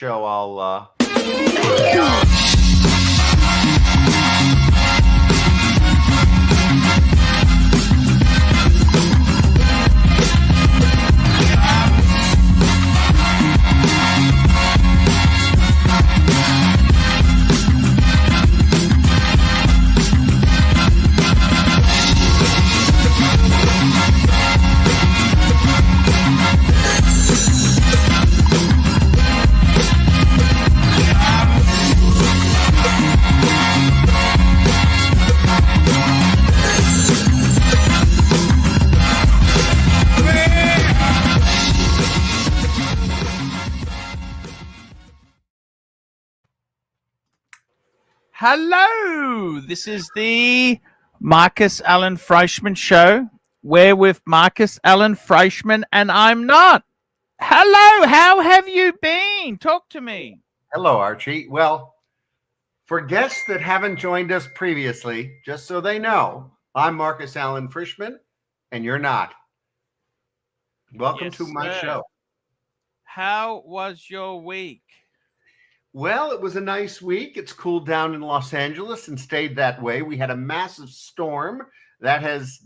show, I'll Hello, this is the Marcus Allen Frishman show. We're with Marcus Allen Frishman, and I'm not. Hello, how have you been? Talk to me. Hello, Archie. Well, for guests that haven't joined us previously, just so they know, I'm Marcus Allen Frishman, and you're not. Welcome Yes, to my sir. show. How was your week? Well, it was a nice week. It's cooled down in Los Angeles and stayed that way. We had a massive storm that has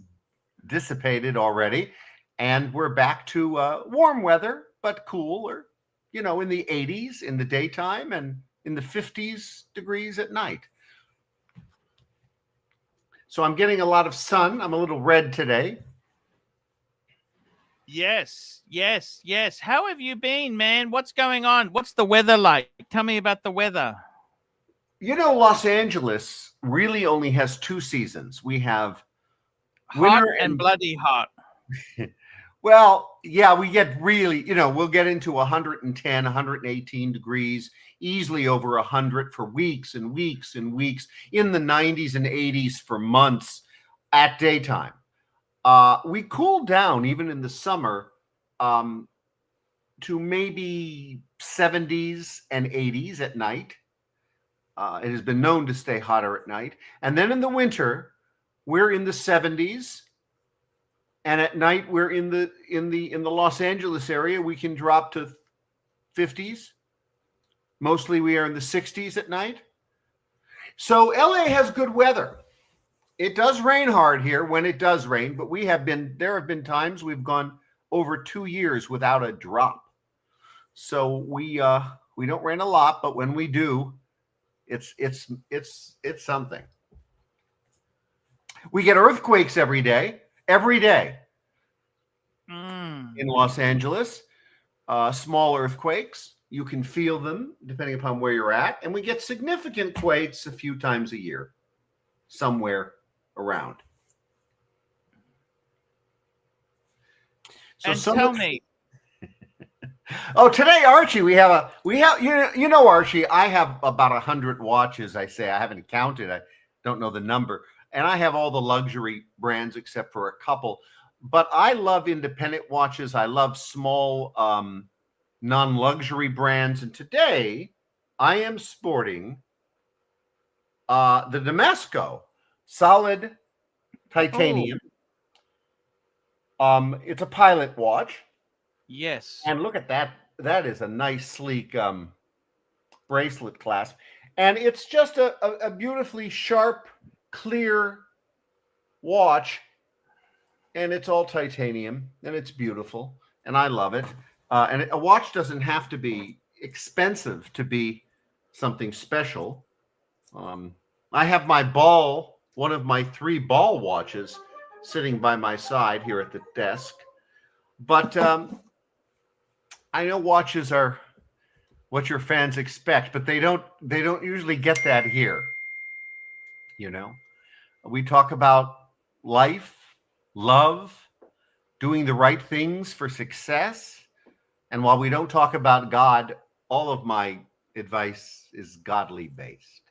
dissipated already, and we're back to warm weather, but cooler, in the 80s in the daytime and in the 50s degrees at night. So I'm getting a lot of sun. I'm a little red today. Yes. How have you been, man? What's going on? What's the weather like? Tell me about the weather. Los Angeles really only has two seasons. We have Hot winter and bloody hot. Well, yeah, we get really, we'll get into 110, 118 degrees, easily over 100 for weeks and weeks and weeks, in the 90s and 80s for months at daytime. We cool down even in the summer to maybe 70s and 80s at night. It has been known to stay hotter at night. And then in the winter, we're in the 70s. And at night, we're in the Los Angeles area. We can drop to 50s. Mostly we are in the 60s at night. So LA has good weather. It does rain hard here when it does rain, but there have been times we've gone over 2 years without a drop. So we don't rain a lot, but when we do, it's something. We get earthquakes every day in Los Angeles. Small earthquakes. You can feel them depending upon where you're at. And we get significant quakes a few times a year, somewhere around. So and tell me. Oh, today, Archie, we have Archie, I have about 100 watches. I haven't counted. I don't know the number. And I have all the luxury brands except for a couple. But I love independent watches. I love small non-luxury brands. And today I am sporting the Damasco solid titanium. It's a pilot watch. Yes. And look at that. That is a nice, sleek bracelet clasp. And it's just a beautifully sharp, clear watch. And it's all titanium. And it's beautiful. And I love it. And a watch doesn't have to be expensive to be something special. I have one of my 3 ball watches sitting by my side here at the desk. But I know watches are what your fans expect, but they don't usually get that here. We talk about life, love, doing the right things for success. And while we don't talk about God, all of my advice is godly based.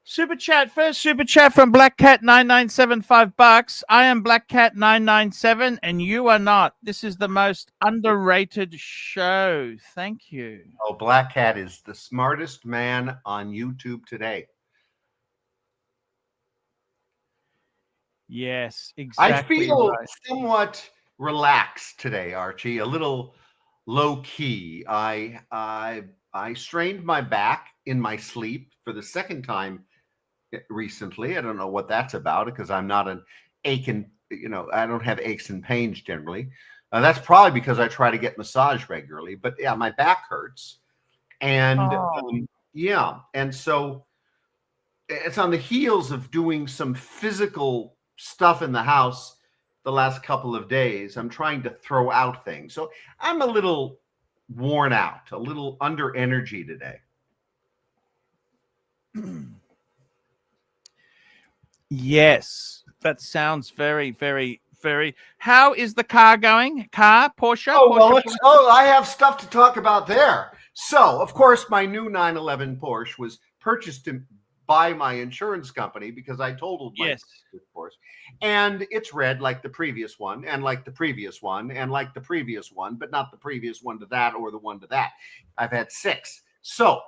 Super chat. First super chat from Black Cat 997, $5. I am Black Cat 997 and you are not. This is the most underrated show. Thank you. Oh, Black Cat is the smartest man on YouTube today. Yes, exactly. I feel somewhat relaxed today, Archie. A little low key. I strained my back in my sleep for the second time recently. I don't know what that's about because I'm not an ache and I don't have aches and pains generally. That's probably because I try to get massage regularly. But yeah, my back hurts, and Oh. yeah, and so it's on the heels of doing some physical stuff in the house the last couple of days. I'm trying to throw out things, so I'm a little worn out, a little under energy today. Yes, that sounds very, very, very. How is the car going? Porsche? Oh, well, Porsche? I have stuff to talk about there. So, of course, my new 911 Porsche was purchased by my insurance company because I totaled my Porsche. And it's red like the previous one, and like the previous one, and like the previous one, but not the previous one to that or the one to that. I've had 6. So,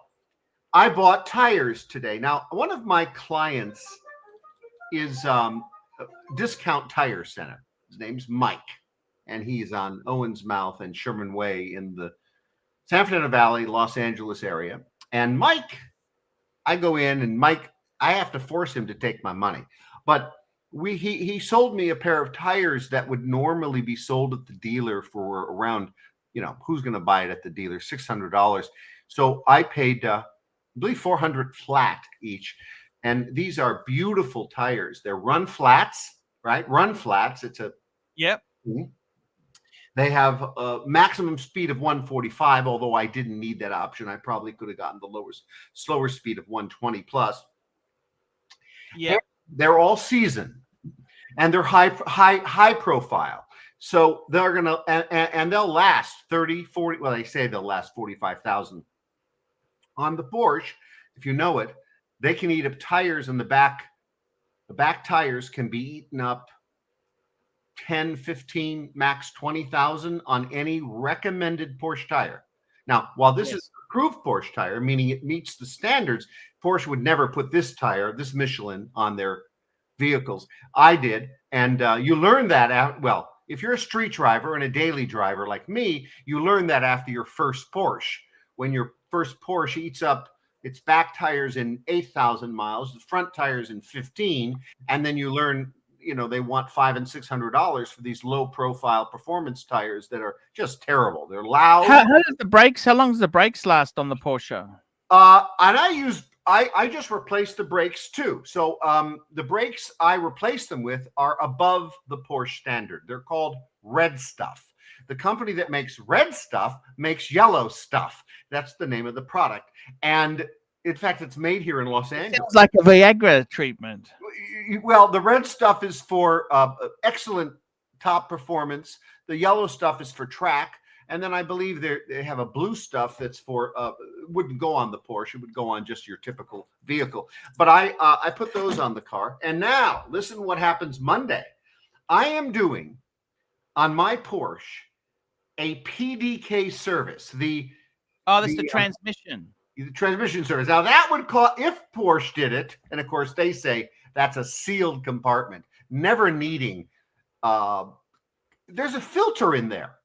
I bought tires today. Now, one of my clients is Discount Tire Center. His name's Mike, and he's on Owens Mouth and Sherman Way in the San Fernando Valley, Los Angeles area. And Mike, I go in, and Mike, I have to force him to take my money. But he sold me a pair of tires that would normally be sold at the dealer for around, who's going to buy it at the dealer? $600. So I paid, I believe, $400 flat each. And these are beautiful tires. They're run flats, right? Run flats. It's a Yep. They have a maximum speed of 145, although I didn't need that option. I probably could have gotten the slower speed of 120 plus. Yeah. They're all season, and they're high profile. So they're going to, and they'll last 30, 40, well, they say they'll last 45,000. On the Porsche, if you know it, they can eat up tires in the back. The back tires can be eaten up 10, 15, max 20,000 on any recommended Porsche tire. Now, while this is approved Porsche tire, meaning it meets the standards, Porsche would never put this tire, this Michelin, on their vehicles. I did, and you learn that if you're a street driver and a daily driver like me, you learn that after your first Porsche. When your first Porsche eats up its back tires in 8,000 miles, the front tires in 15, and then you learn, they want $500 and $600 for these low-profile performance tires that are just terrible. They're loud. How long does the brakes last on the Porsche? And I just replaced the brakes too. So the brakes I replaced them with are above the Porsche standard. They're called Red Stuff. The company that makes red stuff makes yellow stuff. That's the name of the product. And in fact, it's made here in Los Angeles. Sounds like a Viagra treatment. Well, the red stuff is for excellent top performance. The yellow stuff is for track. And then I believe they have a blue stuff that's for wouldn't go on the Porsche. It would go on just your typical vehicle. But I put those on the car. And now, listen what happens Monday. I am doing on my Porsche a PDK service. That's the transmission. The transmission service. Now that would cost, if Porsche did it, and of course they say that's a sealed compartment, never needing. There's a filter in there.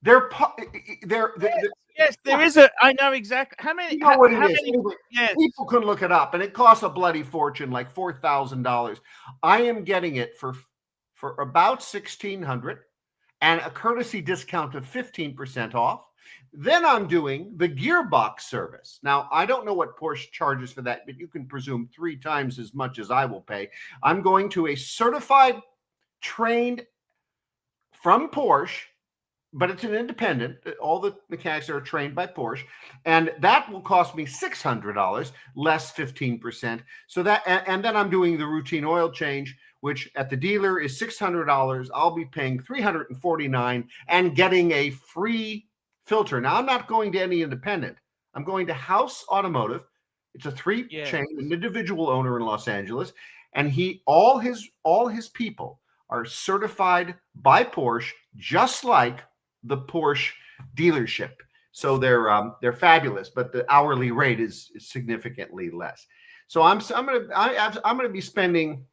Yes, there is a. I know exactly how many. You know what it is. Anyway, yes. People can look it up, and it costs a bloody fortune, like $4,000. I am getting it for about $1,600, and a courtesy discount of 15% off. Then I'm doing the gearbox service. Now, I don't know what Porsche charges for that, but you can presume 3 times as much as I will pay. I'm going to a certified, trained from Porsche, but it's an independent. All the mechanics are trained by Porsche, and that will cost me $600, less 15%. So that, and then I'm doing the routine oil change, which at the dealer is $600. I'll be paying $349 and getting a free filter. Now, I'm not going to any independent. I'm going to House Automotive. It's a 3-chain, an individual owner in Los Angeles, and all his people are certified by Porsche, just like the Porsche dealership. So they're fabulous, but the hourly rate is significantly less. So I'm going to be spending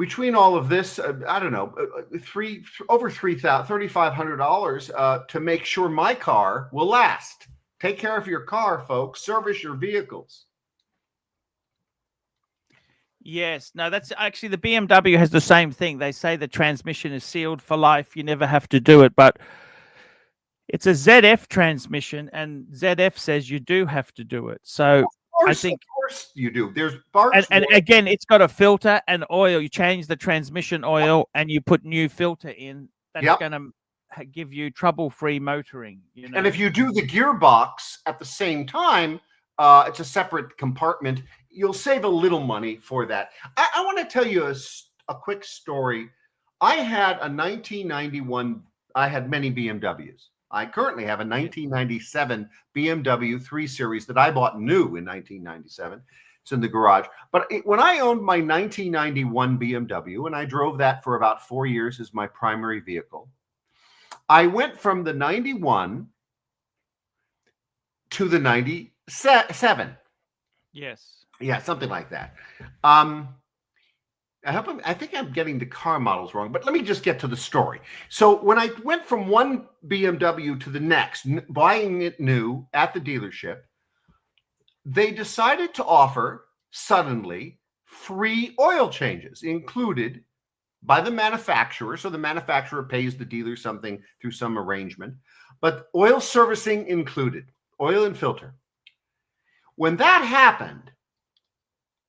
between all of this, I don't know, over $3,500 to make sure my car will last. Take care of your car, folks. Service your vehicles. Yes. No, that's actually the BMW has the same thing. They say the transmission is sealed for life. You never have to do it, but it's a ZF transmission, and ZF says you do have to do it. So I think, of course you do. There's and again, it's got a filter and oil. You change the transmission oil and you put new filter in. That's going to give you trouble-free motoring. You know? And if you do the gearbox at the same time, it's a separate compartment. You'll save a little money for that. I want to tell you a quick story. I had a 1991. I had many BMWs. I currently have a 1997 BMW 3 Series that I bought new in 1997. It's in the garage. But when I owned my 1991 BMW, and I drove that for about 4 years as my primary vehicle, I went from the 91 to the 97. Yes. Yeah, something like that. I think I'm getting the car models wrong, but let me just get to the story. So when I went from one BMW to the next, buying it new at the dealership, they decided to offer suddenly free oil changes included by the manufacturer. So the manufacturer pays the dealer something through some arrangement, but oil servicing included, oil and filter. When that happened,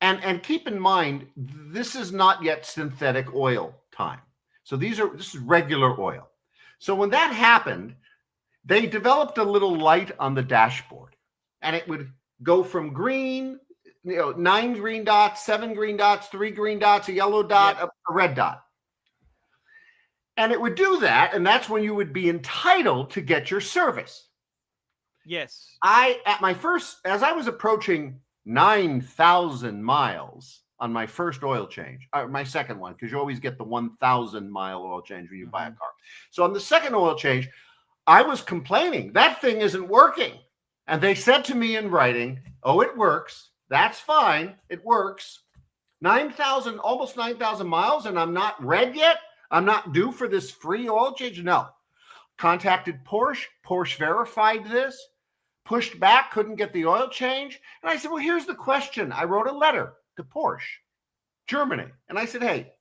and keep in mind, this is not yet synthetic oil time. So this is regular oil. So when that happened, they developed a little light on the dashboard, and it would go from green, 9 green dots, 7 green dots, 3 green dots, a yellow dot, a red dot. And it would do that, and that's when you would be entitled to get your service. Yes. As I was approaching 9,000 miles on my first oil change, my second one, because you always get the 1,000-mile oil change when you buy a car. So on the second oil change, I was complaining, that thing isn't working. And they said to me in writing, oh, it works. That's fine. It works. 9,000, almost 9,000 miles, and I'm not red yet? I'm not due for this free oil change? No. Contacted Porsche. Porsche verified this. Pushed back, couldn't get the oil change. And I said, well, here's the question. I wrote a letter to Porsche, Germany. And I said, hey,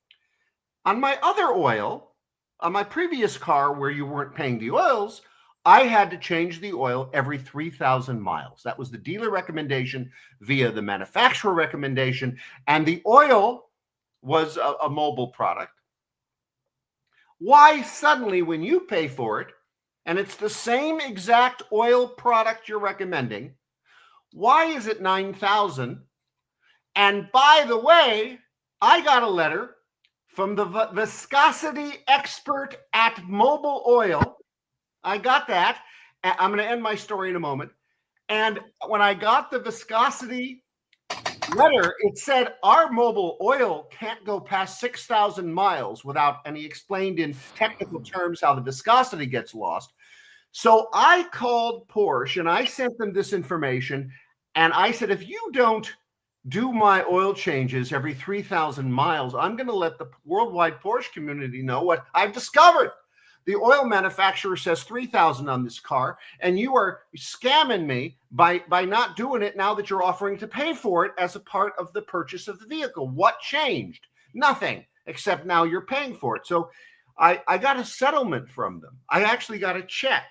on my other oil, on my previous car where you weren't paying the oils, I had to change the oil every 3,000 miles. That was the dealer recommendation via the manufacturer recommendation. And the oil was a mobile product. Why suddenly, when you pay for it, and it's the same exact oil product you're recommending, why is it 9,000? And by the way, I got a letter from the viscosity expert at Mobile Oil. I got that. I'm going to end my story in a moment. And when I got the viscosity letter, it said our Mobile Oil can't go past 6,000 miles without, and he explained in technical terms how the viscosity gets lost. So I called Porsche and I sent them this information. And I said, if you don't do my oil changes every 3,000 miles, I'm going to let the worldwide Porsche community know what I've discovered. The oil manufacturer says 3,000 on this car, and you are scamming me by not doing it now that you're offering to pay for it as a part of the purchase of the vehicle. What changed? Nothing, except now you're paying for it. So I got a settlement from them. I actually got a check,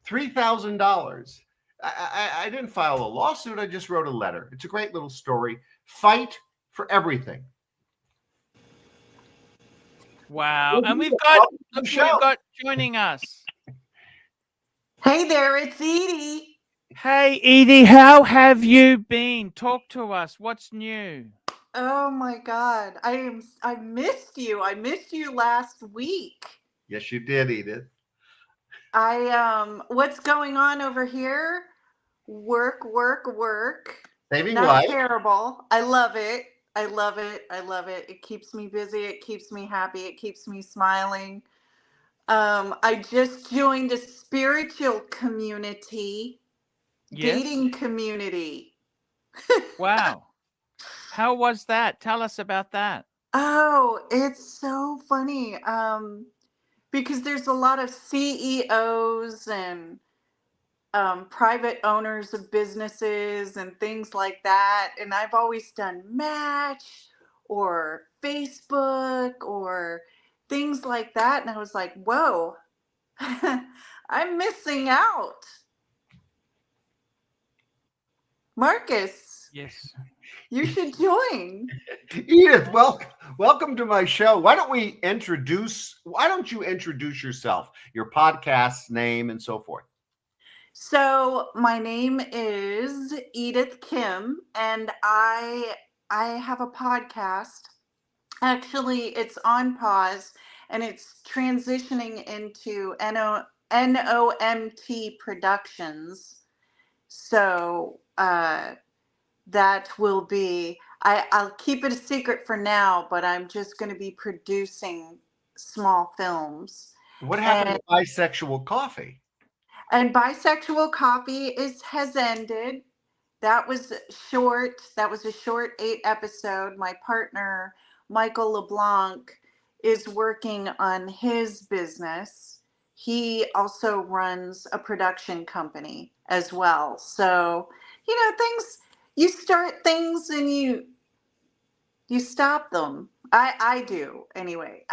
$3,000. I didn't file a lawsuit. I just wrote a letter. It's a great little story. Fight for everything. Wow. And we've got joining us. Hey there, it's Edie. Hey, Edie, how have you been? Talk to us. What's new? Oh my God. I missed you. I missed you last week. Yes, you did, Edith. What's going on over here? Work. Saving Not life. terrible. I love it. I love it. It keeps me busy. It keeps me happy. It keeps me smiling. I just joined a spiritual community, dating community. Wow. How was that? Tell us about that. Oh, it's so funny. Because there's a lot of CEOs and private owners of businesses and things like that. And I've always done Match or Facebook or things like that. And I was like, whoa, I'm missing out. Marcus, Yes. you should join. Edith, welcome to my show. Why don't you introduce yourself, your podcast's name, and so forth? So my name is Edith Kim, and I have a podcast. Actually, it's on pause, and it's transitioning into NOMT Productions. So that will be. I'll keep it a secret for now, but I'm just going to be producing small films. What happened to Bisexual Coffee? And Bisexual Coffee has ended. That was short. That was a short 8 episode. My partner, Michael LeBlanc, is working on his business. He also runs a production company as well. So, you start things and you stop them. I do anyway.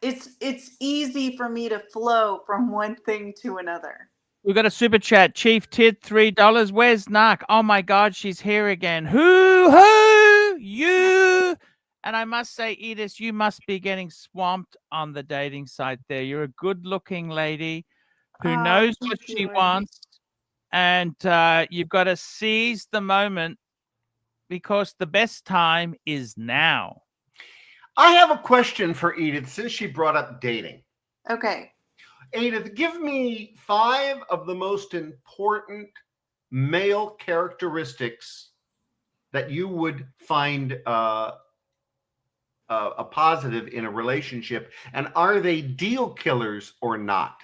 It's easy for me to flow from one thing to another. We got a super chat. Chief Tid, $3. Where's Narc? Oh my God, she's here again. Who? You? And I must say, Edith, you must be getting swamped on the dating site there. You're a good-looking lady who knows what she wants, and you've got to seize the moment because the best time is now. I have a question for Edith since she brought up dating. Okay. Edith, give me 5 of the most important male characteristics that you would find a positive in a relationship, and are they deal killers or not?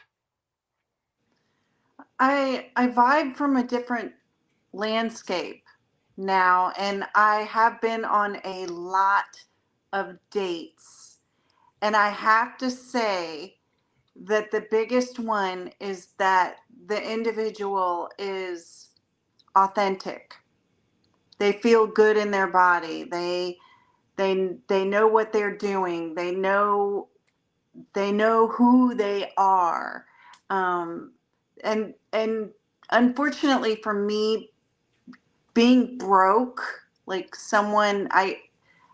I vibe from a different landscape now, and I have been on a lot of dates, and I have to say that the biggest one is that the individual is authentic. They feel good in their body. They know what they're doing. They know who they are. And unfortunately for me, being broke, like someone I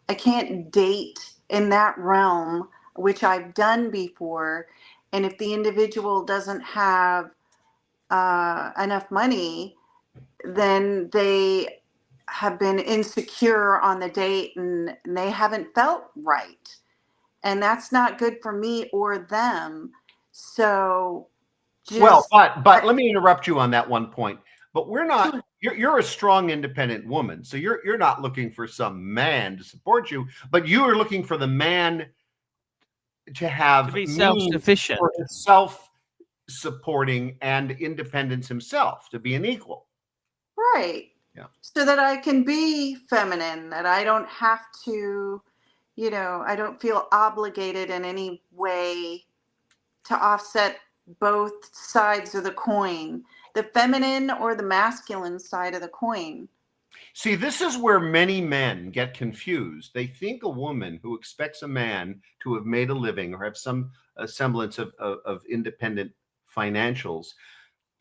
can't date in that realm, which I've done before. And if the individual doesn't have enough money, then they have been insecure on the date and they haven't felt right. And that's not good for me or them. So but let me interrupt you on that one point. But we're not, you're a strong, independent woman. So you're not looking for some man to support you, but you are looking for the man to be self-sufficient, self-supporting and independence himself, to be an equal. Right. Yeah. So that I can be feminine, that I don't have to, I don't feel obligated in any way to offset both sides of the coin, the feminine or the masculine side of the coin. See, this is where many men get confused. They think a woman who expects a man to have made a living or have some semblance of independent financials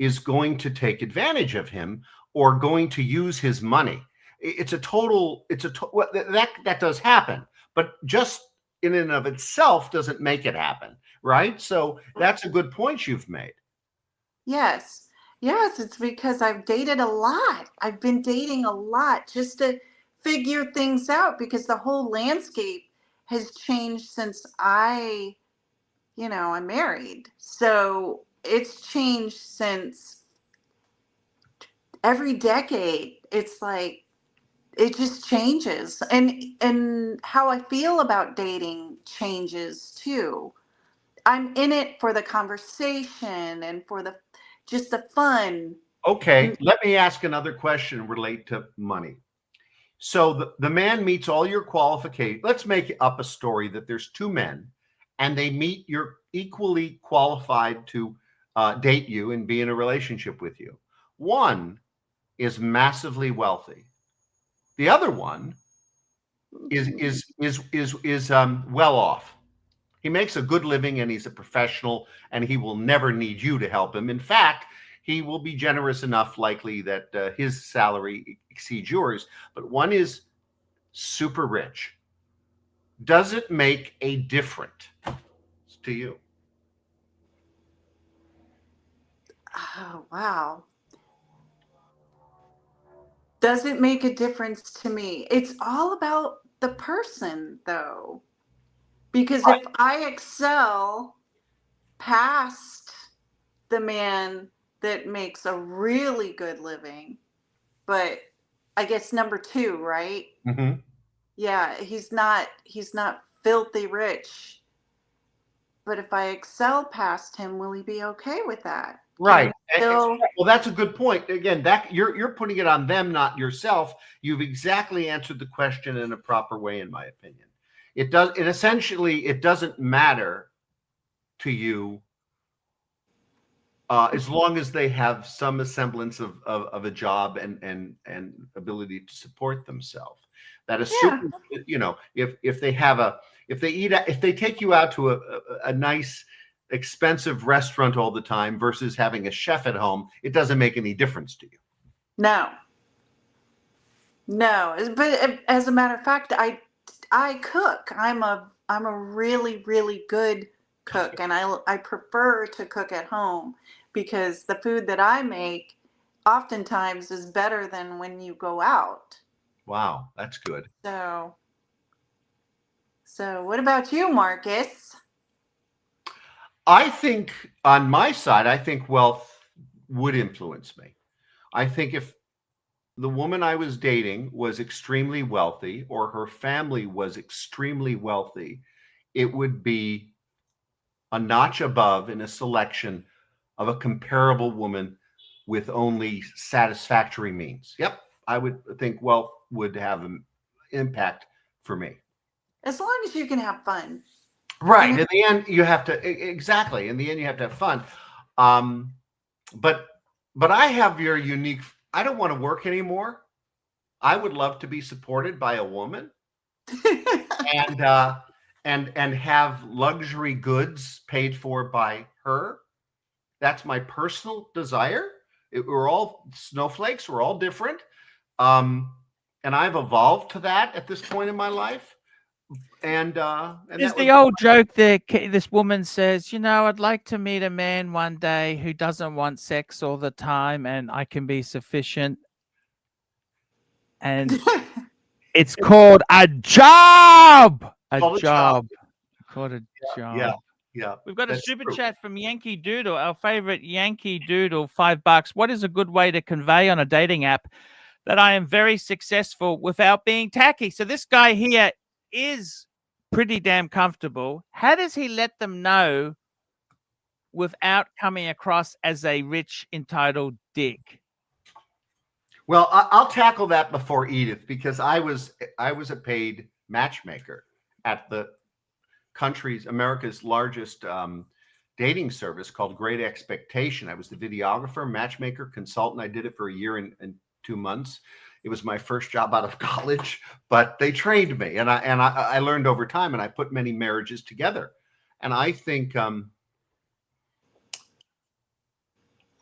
is going to take advantage of him or going to use his money. That does happen, but just in and of itself doesn't make it happen, right? So that's a good point you've made. Yes, it's because I've dated a lot. I've been dating a lot just to figure things out because the whole landscape has changed since I'm married. So it's changed since every decade. It's like it just changes, and how I feel about dating changes too. I'm in it for the conversation and for just the fun. Okay, let me ask another question relate to money. So the man meets all your qualifications. Let's make up a story that there's two men and they meet, you're equally qualified to date you and be in a relationship with you. One is massively wealthy. The other one is well off. He makes a good living and he's a professional and he will never need you to help him. In fact, he will be generous enough likely that his salary exceeds yours, but one is super rich. Does it make a difference to you? Oh, wow. Does it make a difference to me? It's all about the person, though. Because if I excel past the man that makes a really good living, but I guess number two, right? Mm-hmm. Yeah, he's not filthy rich. But if I excel past him, will he be okay with that? Right. Well, That's a good point. Again, that you're putting it on them, not yourself. You've exactly answered the question in a proper way, in my opinion. It doesn't matter to you as long as they have some semblance of a job and ability to support themselves. That is super, if they take you out to a nice expensive restaurant all the time versus having a chef at home, it doesn't make any difference to you. No, but as a matter of fact, I cook. I'm a really, really good cook, and I prefer to cook at home because the food that I make oftentimes is better than when you go out. Wow, that's good. So what about you, Marcus? I think on my side, I think wealth would influence me. I think if the woman I was dating was extremely wealthy or her family was extremely wealthy, it would be a notch above in a selection of a comparable woman with only satisfactory means. Yep, I would think wealth would have an impact for me. As long as you can have fun. Right. In the end, you have to exactly. In the end, you have to have fun. But I have your unique. I don't want to work anymore. I would love to be supported by a woman, and have luxury goods paid for by her. That's my personal desire. We're all snowflakes. We're all different, and I've evolved to that at this point in my life. And there's the old joke there. This woman says, I'd like to meet a man one day who doesn't want sex all the time and I can be sufficient. And it's called a job. A job. Called a job. Yeah. We've got a super chat from Yankee Doodle, our favorite Yankee Doodle, $5. What is a good way to convey on a dating app that I am very successful without being tacky? So this guy here is pretty damn comfortable. How does he let them know without coming across as a rich, entitled dick? Well, I'll tackle that before Edith, because I was a paid matchmaker at the America's largest dating service called Great Expectation. I was the videographer, matchmaker, consultant. I did it for a year and 2 months. It was my first job out of college, but they trained me, and I learned over time, and I put many marriages together. And I think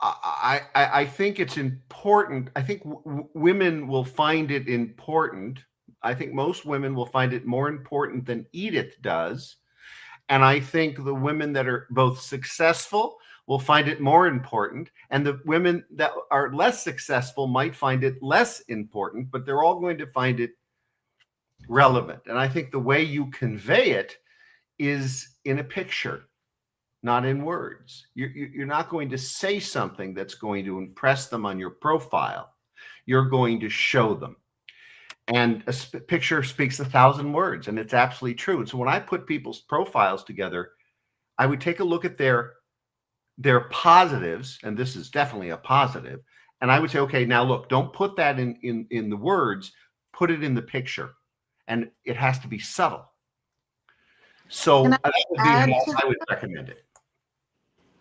I think it's important. I think women will find it important. I think most women will find it more important than Edith does. And I think the women that are both successful will find it more important. And the women that are less successful might find it less important, but they're all going to find it relevant. And I think the way you convey it is in a picture, not in words. You're not going to say something that's going to impress them on your profile. You're going to show them. And a picture speaks 1,000 words, and it's absolutely true. And so when I put people's profiles together, I would take a look at their positives, and this is definitely a positive. And I would say, okay, now look, don't put that in the words. put it in the picture, and it has to be subtle. So Can I that would be add how to I would recommend it.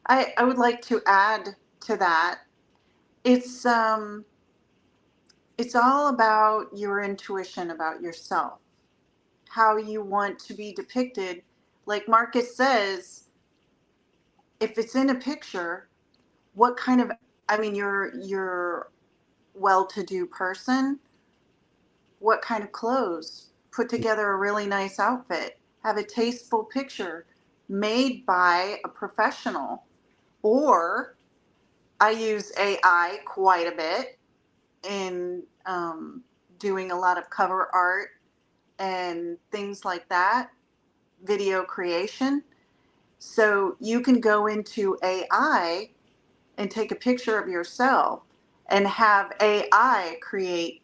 I would like to add to that. It's all about your intuition about yourself, how you want to be depicted. Like Marcus says, if it's in a picture, what kind of, I mean, you're well-to-do person, what kind of clothes? Put together a really nice outfit. Have a tasteful picture made by a professional. Or I use AI quite a bit in doing a lot of cover art and things like that, video creation. So you can go into AI and take a picture of yourself and have AI create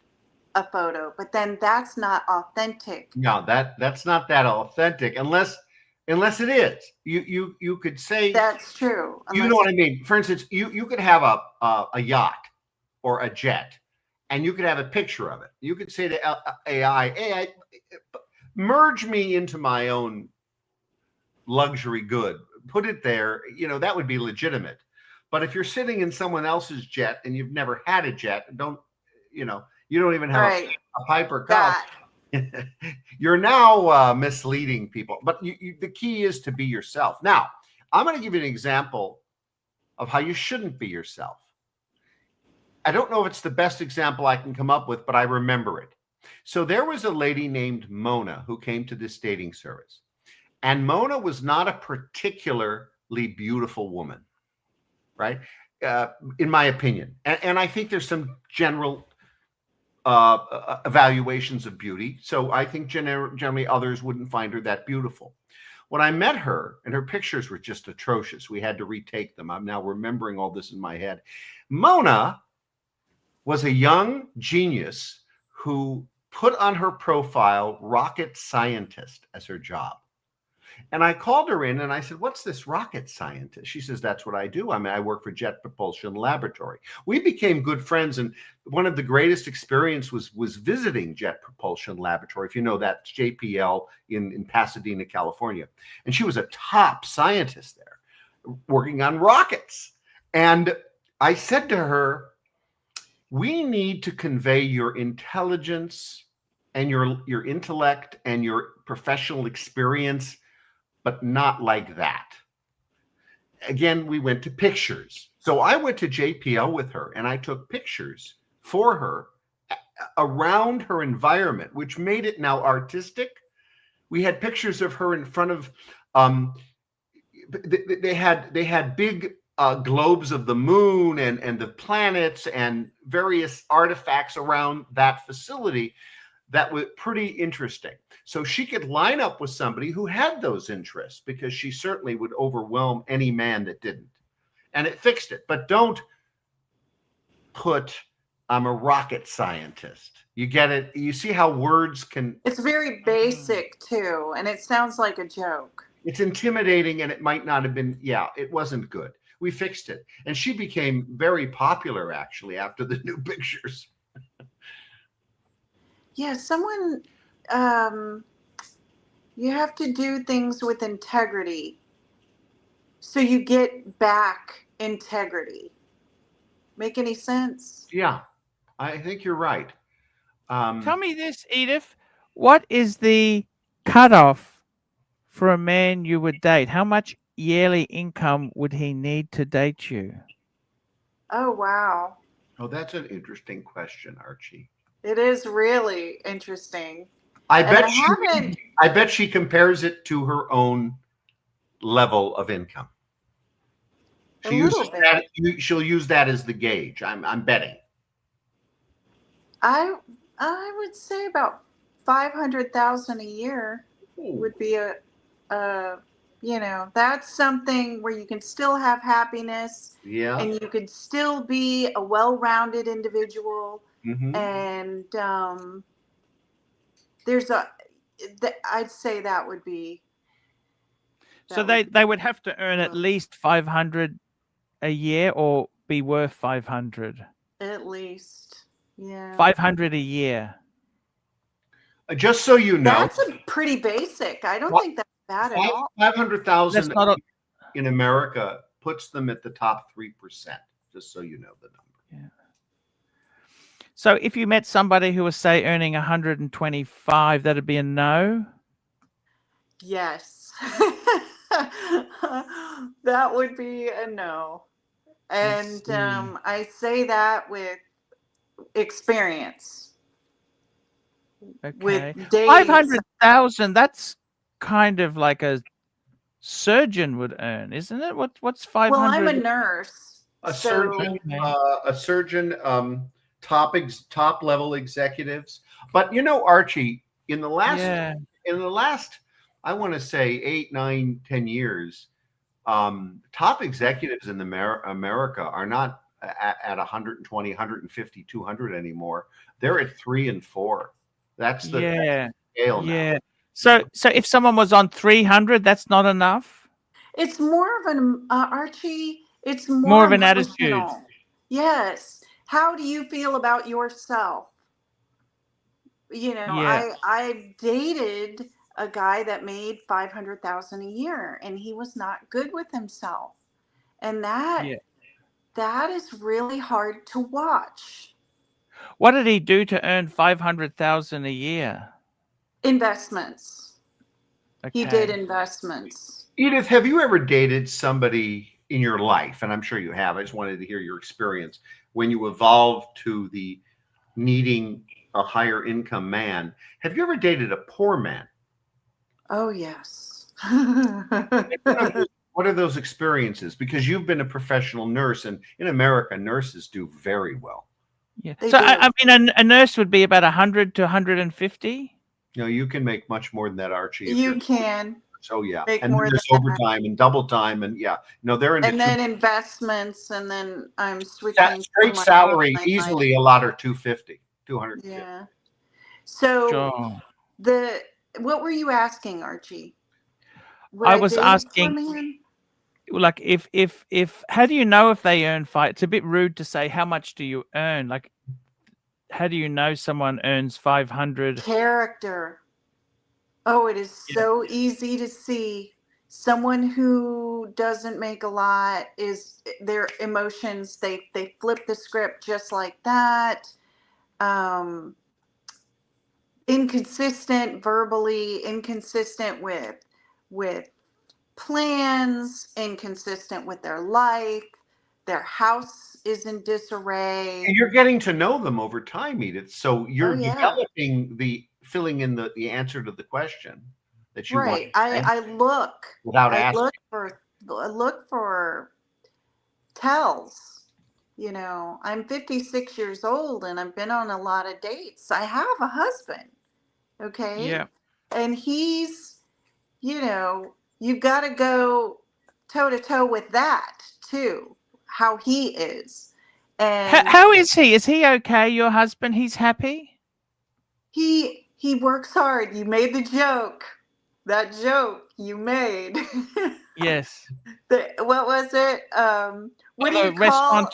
a photo, but then that's not authentic. No, that's not that authentic unless it is. You could say, That's true. you know what I mean. For instance, you could have a yacht or a jet, and you could have a picture of it. You could say to AI, merge me into my own luxury good, put it there. You know, that would be legitimate. But if you're sitting in someone else's jet and you've never had a jet, you don't even have Right. a Piper Cub. That. You're now misleading people. But the key is to be yourself. Now, I'm going to give you an example of how you shouldn't be yourself. I don't know if it's the best example I can come up with, but I remember it. So there was a lady named Mona who came to this dating service. And Mona was not a particularly beautiful woman, right? In my opinion. And I think there's some general evaluations of beauty. So I think generally others wouldn't find her that beautiful. When I met her, and her pictures were just atrocious, we had to retake them. I'm now remembering all this in my head. Mona was a young genius who put on her profile rocket scientist as her job. And I called her in and I said, "What's this rocket scientist?" She says, "That's what I do. I mean, I work for Jet Propulsion Laboratory." We became good friends. And one of the greatest experiences was visiting Jet Propulsion Laboratory. If you know, that's JPL in Pasadena, California. And she was a top scientist there working on rockets. And I said to her, "We need to convey your intelligence and your intellect and your professional experience, but not like that." Again, we went to pictures. So I went to JPL with her and I took pictures for her around her environment, which made it now artistic. We had pictures of her in front of, they had big globes of the moon and the planets and various artifacts around that facility. That was pretty interesting. So she could line up with somebody who had those interests, because she certainly would overwhelm any man that didn't. And it fixed it. But don't put, "I'm a rocket scientist." You get it? You see how words can... It's very basic too, and it sounds like a joke. It's intimidating, and it might not have been, it wasn't good. We fixed it. And she became very popular, actually, after the new pictures. Yeah, someone, you have to do things with integrity, so you get back integrity. Make any sense? Yeah, I think you're right. Tell me this, Edith. What is the cutoff for a man you would date? How much yearly income would he need to date you? Oh, wow. Oh, that's an interesting question, Archie. It is really interesting. I And I bet she compares it to her own level of income. A little bit. She'll use that as the gauge. I'm betting. I would say about 500,000 a year would be that's something where you can still have happiness. Yeah. And you could still be a well-rounded individual. Mm-hmm. And I'd say that would be. So they would have to earn at least 500 a year, or be worth 500. At least, yeah. 500 a year. Just so you know, That's a pretty basic. I don't think that's bad at all. 500,000 That's not a, in America puts them at the top 3%. Just so you know the number. yeah. So if you met somebody who was, say, earning 125, that'd be a no? Yes. That would be a no. And I say that with experience. Okay. With days. 500,000, that's kind of like a surgeon would earn, isn't it? What's 500? Well, I'm a nurse. A so surgeon, top level executives. But you know, Archie, in the last, I want to say 8, 9, 10 years, top executives in America are not at 120, 150, 200 anymore. They're at 3 and 4. That's the scale now. So if someone was on 300, that's not enough. It's more of an Archie. It's More of an emotional. attitude. Yes. How do you feel about yourself? You know, I dated a guy that made 500,000 a year, and he was not good with himself, and that is really hard to watch. What did he do to earn 500,000 a year? Investments. Okay. He did investments. Edith, have you ever dated somebody in your life? And I'm sure you have. I just wanted to hear your experience when you evolved to the needing a higher income man. Have you ever dated a poor man? Oh, yes. What are those experiences? Because you've been a professional nurse, and in America, nurses do very well. Yeah. So I mean, a nurse would be about 100 to 150. No, you can make much more than that, Archie. You can. So yeah, make and more then there's than overtime and double time, and they're in. And then investments, and then I'm switching straight salary. Easily a lot are 250, 250. Yeah. So what were you asking, Archie? I was asking, like, if how do you know if they earn It's a bit rude to say how much do you earn. Like, how do you know someone earns 500? Character. Oh, it is so easy to see. Someone who doesn't make a lot is their emotions. They flip the script just like that. Inconsistent verbally, inconsistent with plans, inconsistent with their life. Their house is in disarray. And you're getting to know them over time, Edith. So you're developing filling in the answer to the question that you want. I look without asking. I look for tells. You know, I'm 56 years old and I've been on a lot of dates. I have a husband. Okay. Yeah. And he's, you know, you've got to go toe to toe with that too. How he is. And how is he? Is he okay? Your husband? He's happy? He works hard. You made the joke. That joke you made. Yes. What was it? What do you call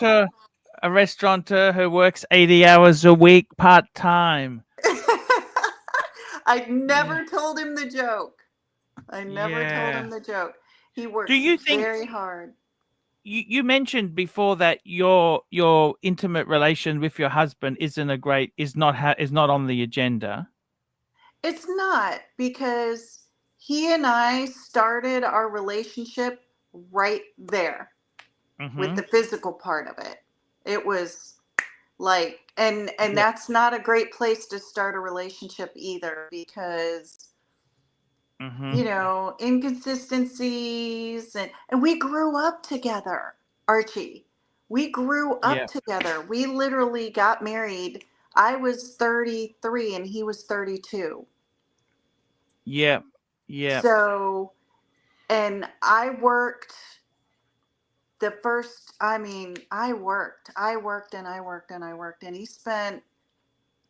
a restaurateur who works 80 hours a week part-time? I never told him the joke. I never told him the joke. He works very hard. You mentioned before that your intimate relation with your husband is not on the agenda. It's not, because he and I started our relationship right there with the physical part of it. It was like, and that's not a great place to start a relationship either, because you know, inconsistencies, and we grew up together, Archie. We grew up together. We literally got married. I was 33 and he was 32. Yeah. So, and I worked I worked and he spent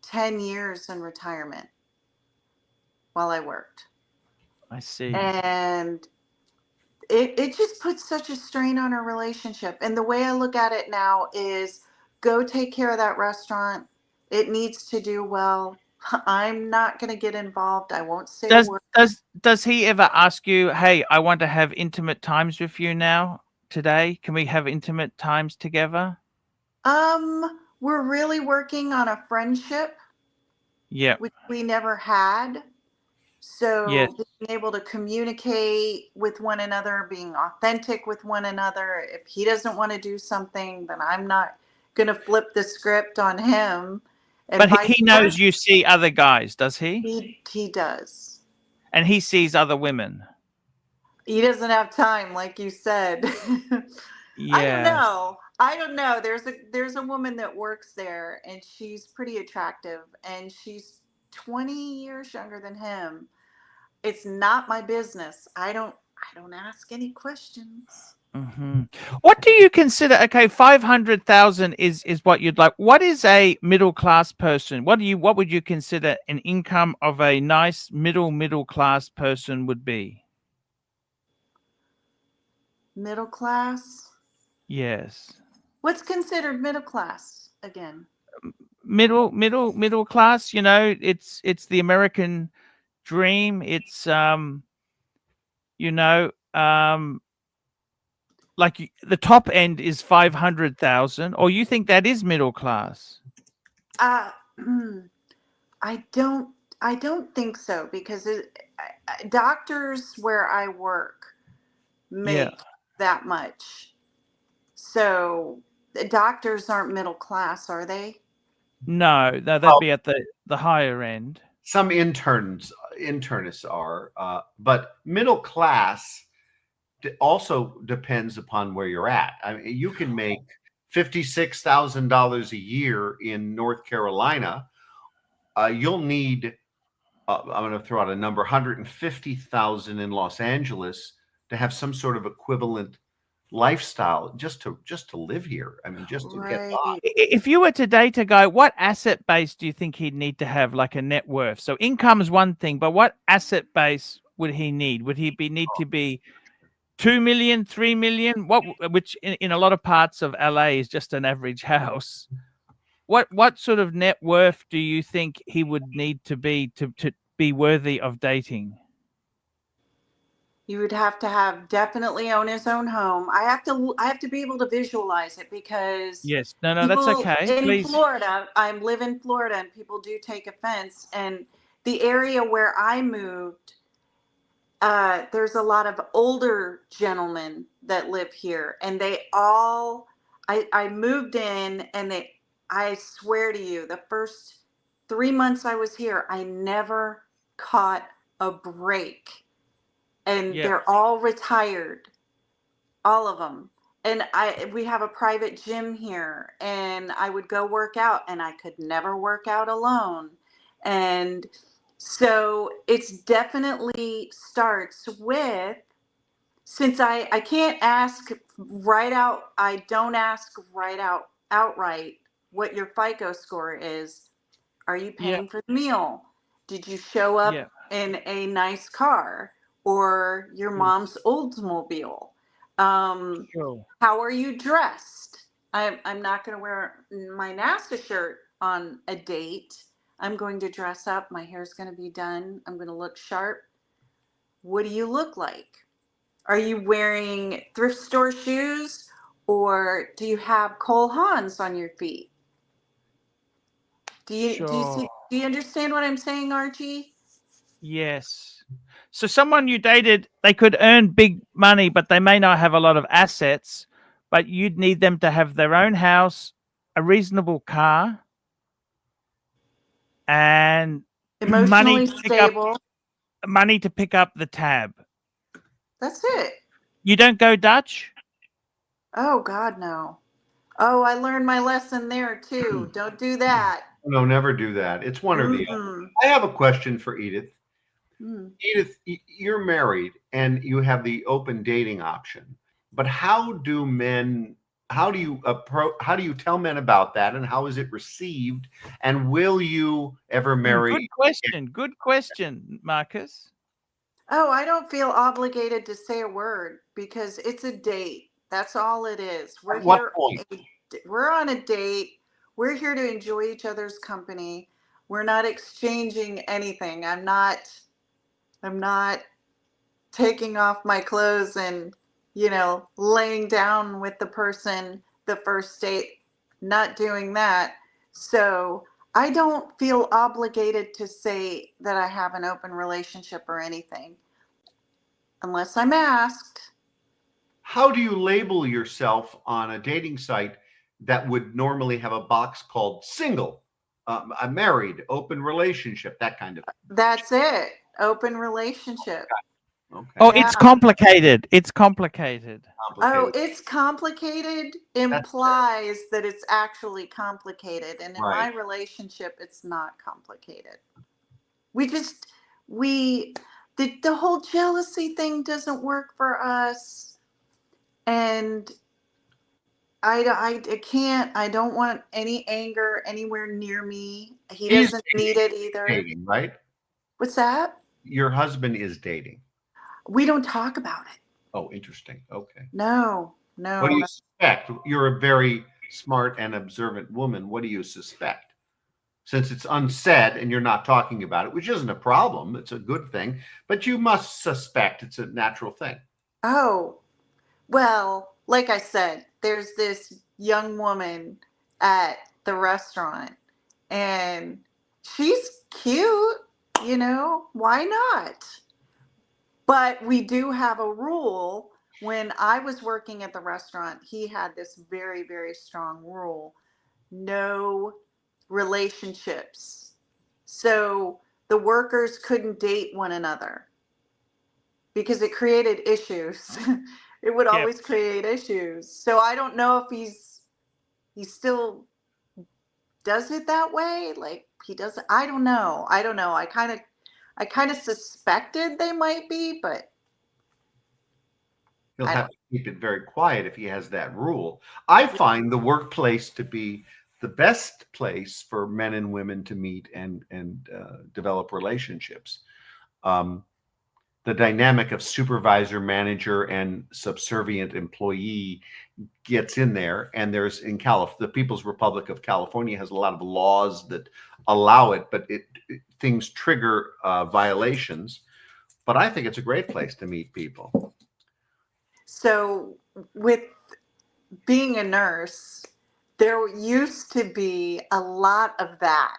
10 years in retirement while I worked. I see. And it just puts such a strain on our relationship. And the way I look at it now is, go take care of that restaurant. It needs to do well. I'm not going to get involved. I won't say a word. Does he ever ask you, "Hey, I want to have intimate times with you now today? Can we have intimate times together?" We're really working on a friendship, Yeah. which we never had. Yes. So being able to communicate with one another, being authentic with one another. If he doesn't want to do something, then I'm not going to flip the script on him, and But vice he versa. knows you see other guys, does he? He does. And he sees other women. He doesn't have time, like you said. I don't Yeah. know. I don't know. There's a woman that works there, and she's pretty attractive, and she's 20 years younger than him. It's not my business. I don't ask any questions. Hmm. What do you consider? Okay, 500,000 is what you'd like. What is a middle class person? What would you consider an income of a nice middle class person would be? Middle class? Yes. What's considered middle class again? Middle class, you know, it's the American dream. It's you know, like the top end is 500,000, or you think that is middle class? Uh, I don't I don't think so, because doctors where I work Yeah. make that much. So the doctors aren't middle class, are they? No, that'd be at the higher end. Some internists are, but middle class also depends upon where you're at. I mean, you can make $56,000 a year in North Carolina. You'll need, I'm going to throw out a number, 150,000 in Los Angeles to have some sort of equivalent lifestyle just to live here. I mean, just to get by. Right. If you were to date a guy, what asset base do you think he'd need to have, like a net worth? So income is one thing, but what asset base would he need? Would he need to be 2 million, 3 million? Which in a lot of parts of LA is just an average house. What sort of net worth do you think he would need to be worthy of dating? He would have to definitely own his own home. I have to be able to visualize it, because Yes. No, that's people okay. in Please. Florida, I live in Florida, and people do take offense. And the area where I moved, there's a lot of older gentlemen that live here, and I moved in, and I swear to you, the first 3 months I was here, I never caught a break. And Yeah. they're all retired, all of them. And we have a private gym here, and I would go work out, and I could never work out alone. And so it's definitely starts with, since I can't ask right out, I don't ask outright what your FICO score is. Are you Yeah. paying for the meal? Did you show up Yeah. in a nice car, or your Yes. mom's Oldsmobile? Um, Sure. how are you dressed? I'm not going to wear my NASA shirt on a date. I'm going to dress up. My hair's going to be done. I'm going to look sharp. What do you look like? Are you wearing thrift store shoes, or do you have Cole Haans on your feet? Sure. Do you understand what I'm saying, Archie? Yes. So someone you dated, they could earn big money, but they may not have a lot of assets, but you'd need them to have their own house, a reasonable car, and Emotionally stable. money to pick up the tab. That's it. You don't go Dutch? Oh God, no. Oh, I learned my lesson there too. Don't do that. No, never do that. It's one or the other. Mm-mm. I have a question for Edith. Mm. Edith, you're married and you have the open dating option, but how do you tell men about that, and how is it received, and will you ever marry? Good question, Marcus. Oh, I don't feel obligated to say a word, because it's a date. That's all it is. At what point? We're on a date. We're here to enjoy each other's company. We're not exchanging anything. I'm not taking off my clothes and, laying down with the person the first date, not doing that. So I don't feel obligated to say that I have an open relationship or anything unless I'm asked. How do you label yourself on a dating site that would normally have a box called single, a married, open relationship, that kind of thing? That's it. Open relationship. Okay. Oh, Yeah. it's complicated. It's complicated. Oh, Complicated. it's complicated implies that it's actually complicated. And in my Right. relationship, it's not complicated. The whole jealousy thing doesn't work for us. And I can't, I don't want any anger anywhere near me. He He's doesn't need it either. dating, right? What's that? Your husband is dating. We don't talk about it. Oh, interesting. Okay. No. What do you suspect? You're a very smart and observant woman. What do you suspect? Since it's unsaid and you're not talking about it, which isn't a problem, it's a good thing, but you must suspect it's a natural thing. Oh, well, like I said, there's this young woman at the restaurant and she's cute, why not? But we do have a rule. When I was working at the restaurant, he had this very, very strong rule: no relationships. So the workers couldn't date one another because it created issues. It would always create issues. So I don't know if he still does it that way. Like he doesn't. I don't know. I kind of suspected they might be, but He'll have to keep it very quiet if he has that rule. I find the workplace to be the best place for men and women to meet and develop relationships. The dynamic of supervisor, manager, and subservient employee gets in there. And there's the People's Republic of California has a lot of laws that allow it, but things trigger violations. But I think it's a great place to meet people. So with being a nurse, there used to be a lot of that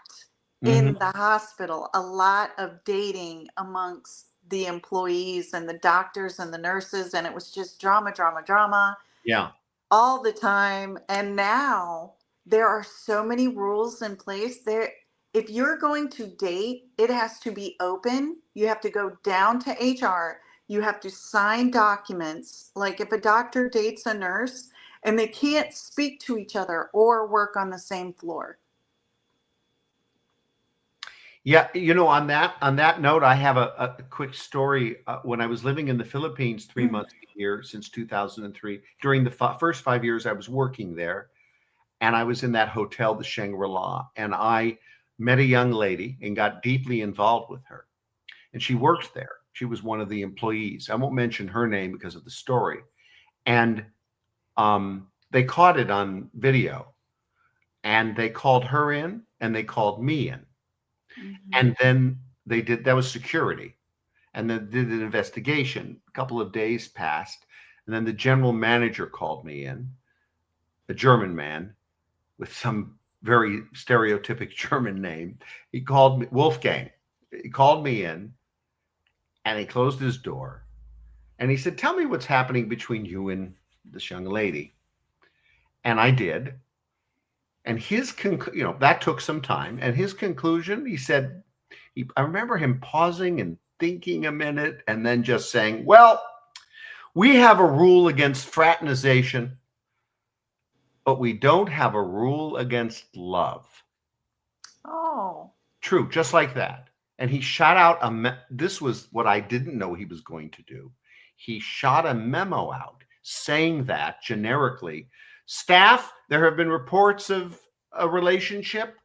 in the hospital, a lot of dating amongst the employees and the doctors and the nurses, and it was just drama, drama, drama. Yeah. All the time. And now there are so many rules in place there. If you're going to date, it has to be open. You have to go down to HR. You have to sign documents. Like if a doctor dates a nurse and they can't speak to each other or work on the same floor. Yeah, on that note, I have a quick story. When I was living in the Philippines 3 months a year since 2003, during the first 5 years I was working there, and I was in that hotel, the Shangri-La, and I met a young lady and got deeply involved with her. And she worked there. She was one of the employees. I won't mention her name because of the story. And they caught it on video, and they called her in and they called me in. And then that was security. And then did an investigation. A couple of days passed. And then the general manager called me in, a German man with some very stereotypic German name. He called me Wolfgang. He called me in and he closed his door. And he said, "Tell me what's happening between you and this young lady." And I did. And that took some time. And his conclusion, he said, I remember him pausing and thinking a minute and then just saying, "Well, we have a rule against fraternization, but we don't have a rule against love." Oh. True, just like that. And he shot out this was what I didn't know he was going to do. He shot a memo out saying that generically, "Staff, there have been reports of a relationship."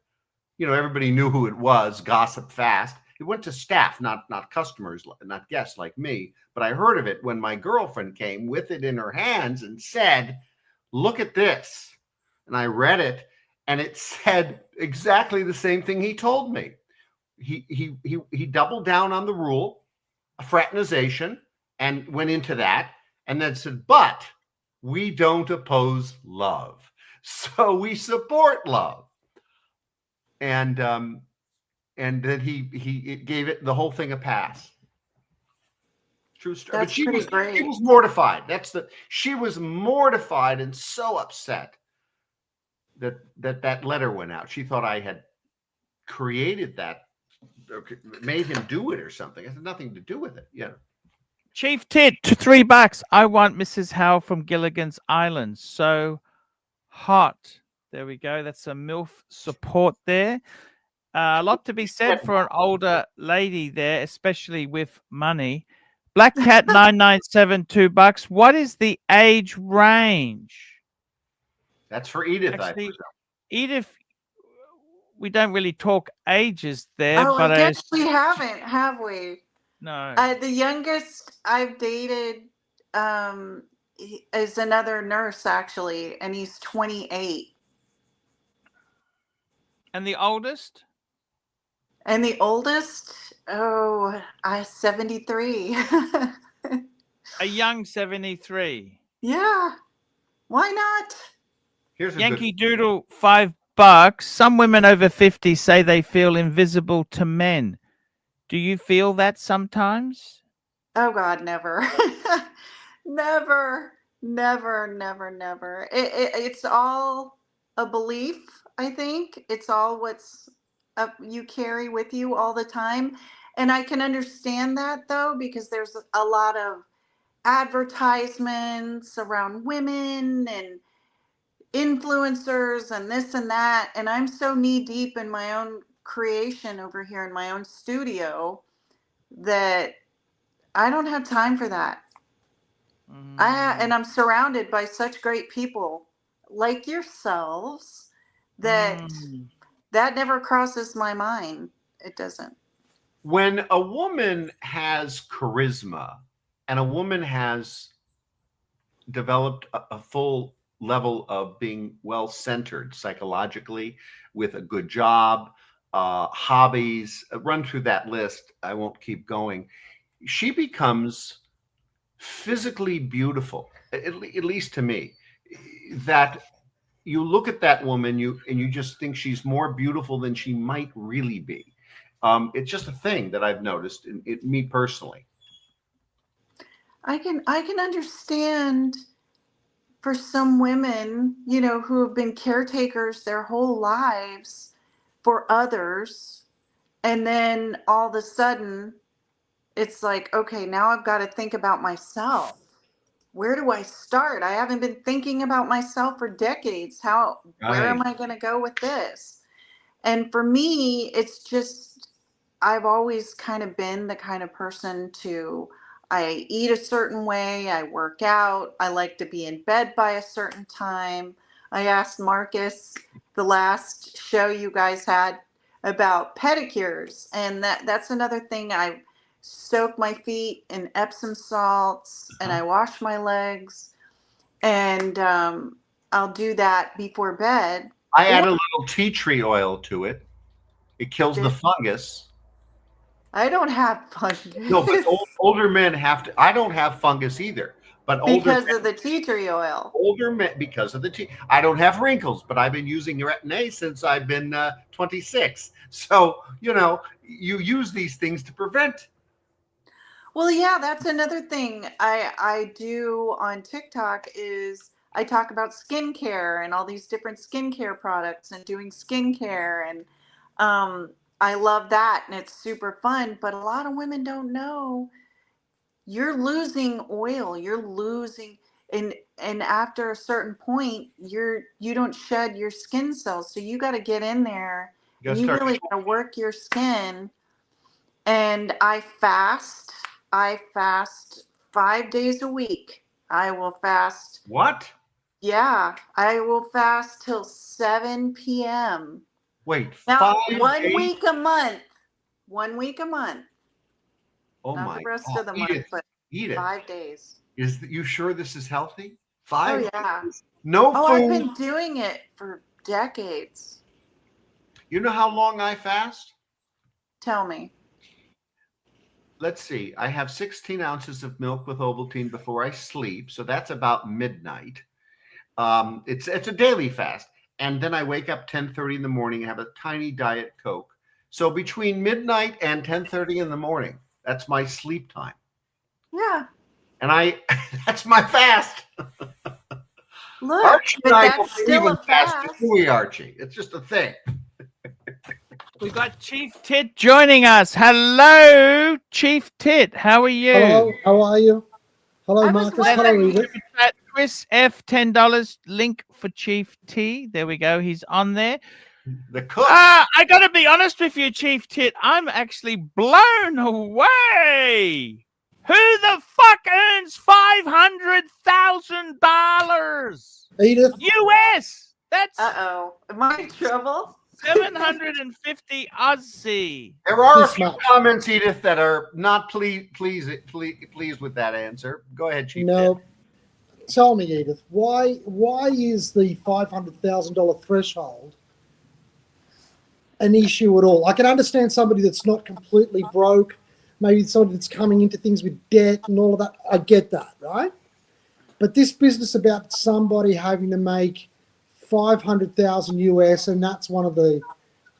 Everybody knew who it was, gossip fast. It went to staff, not customers, not guests like me. But I heard of it when my girlfriend came with it in her hands and said, "Look at this." And I read it, and it said exactly the same thing he told me. He doubled down on the rule, a fraternization, and went into that, and then said, but we don't oppose love, so we support love. And then he gave it the whole thing a pass. True story. That's But pretty she great. was mortified. She was mortified and so upset that letter went out. She thought I had created that, or made him do it or something. It had nothing to do with it. Yeah. Chief Tit, $3. I want Mrs. Howe from Gilligan's Island. So hot. There we go. That's a MILF support there. A lot to be said for an older lady there, especially with money. Black Cat 997, $2. What is the age range? That's for Edith. Actually, Edith, we don't really talk ages there. Oh, but I guess we haven't, have we? No. The youngest I've dated is another nurse, actually, and he's 28. And the oldest? And the oldest, 73. A young 73. Yeah, why not? Here's a Yankee Doodle, $5. Some women over 50 say they feel invisible to men. Do you feel that sometimes? Oh God, never. Never, never, never, never. It's all a belief, I think. It's all what's up you carry with you all the time. And I can understand that, though, because there's a lot of advertisements around women and influencers and this and that. And I'm so knee deep in my own creation over here in my own studio that I don't have time for that. And I'm surrounded by such great people like yourselves that that never crosses my mind. It doesn't. When a woman has charisma and a woman has developed a full level of being well-centered psychologically with a good job, hobbies, run through that list. I won't keep going. She becomes physically beautiful, at least to me, that you look at that woman and you just think she's more beautiful than she might really be. It's just a thing that I've noticed in me personally. I can understand for some women, who have been caretakers their whole lives for others, and then all of a sudden it's like, okay, now I've got to think about myself. Where do I start? I haven't been thinking about myself for decades. Where am I going to go with this? And for me, it's just, I've always kind of been the kind of person I eat a certain way, I work out, I like to be in bed by a certain time. I asked Marcus the last show you guys had about pedicures, and that's another thing. I soak my feet in Epsom salts and I wash my legs, and I'll do that before bed. I add a little tea tree oil to it. It kills the fungus. I don't have fungus. No, but older men have to. I don't have fungus either. But because of the tea tree oil. Older men, because of the tea. I don't have wrinkles, but I've been using Retin-A since I've been 26. So, you use these things to prevent. Well, yeah, that's another thing I do on TikTok is I talk about skincare and all these different skincare products and doing skincare. And I love that. And it's super fun. But a lot of women don't know you're losing oil. You're losing. And after a certain point, you don't shed your skin cells. So you got to get in there. And you really got to work your skin. And I fast 5 days a week. I will fast. What? Yeah, I will fast till 7 p.m. Wait, now 5 1 days? week a month. 1 week a month. Oh Not my the rest God. of the month, but Eat it. 5 days. You sure this is healthy? 5 Oh yeah. days? No food. I've been doing it for decades. You know how long I fast? Tell me. Let's see. I have 16 ounces of milk with Ovaltine before I sleep, so that's about midnight. It's a daily fast, and then I wake up 10:30 in the morning and have a tiny Diet Coke. So between midnight and 10:30 in the morning, that's my sleep time. Yeah. And that's my fast. Look, Archie but and I that's don't still even a fast, fast. do we, Archie? It's just a thing. We got Chief Tit joining us. Hello, Chief Tit. How are you? Hello, how are you? Hello, I was Marcus. Hello, wondering- Edith. Chris F, $10. Link for Chief T. There we go. He's on there. The cook. I got to be honest with you, Chief Tit. I'm actually blown away. Who the fuck earns $500,000 Edith, US? That's Uh-oh. Am I in trouble? 750 Aussie. There are a This few much. comments, Edith, that are not pleased with that answer. Go ahead, Chief. no. Tell me, Edith, why is the $500,000 threshold an issue at all? I can understand somebody that's not completely broke, maybe somebody that's coming into things with debt and all of that. I get that, right? But this business about somebody having to make 500,000 US, and that's one of the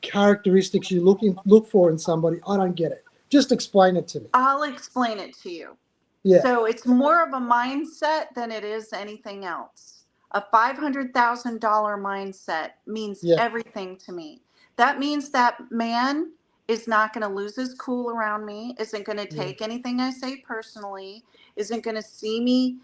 characteristics you look for in somebody, I don't get it. Just explain it to me. I'll explain it to you. Yeah. So it's more of a mindset than it is anything else. A $500,000 mindset means Yeah. everything to me. That means that man is not going to lose his cool around me, isn't going to take anything I say personally, isn't going to see me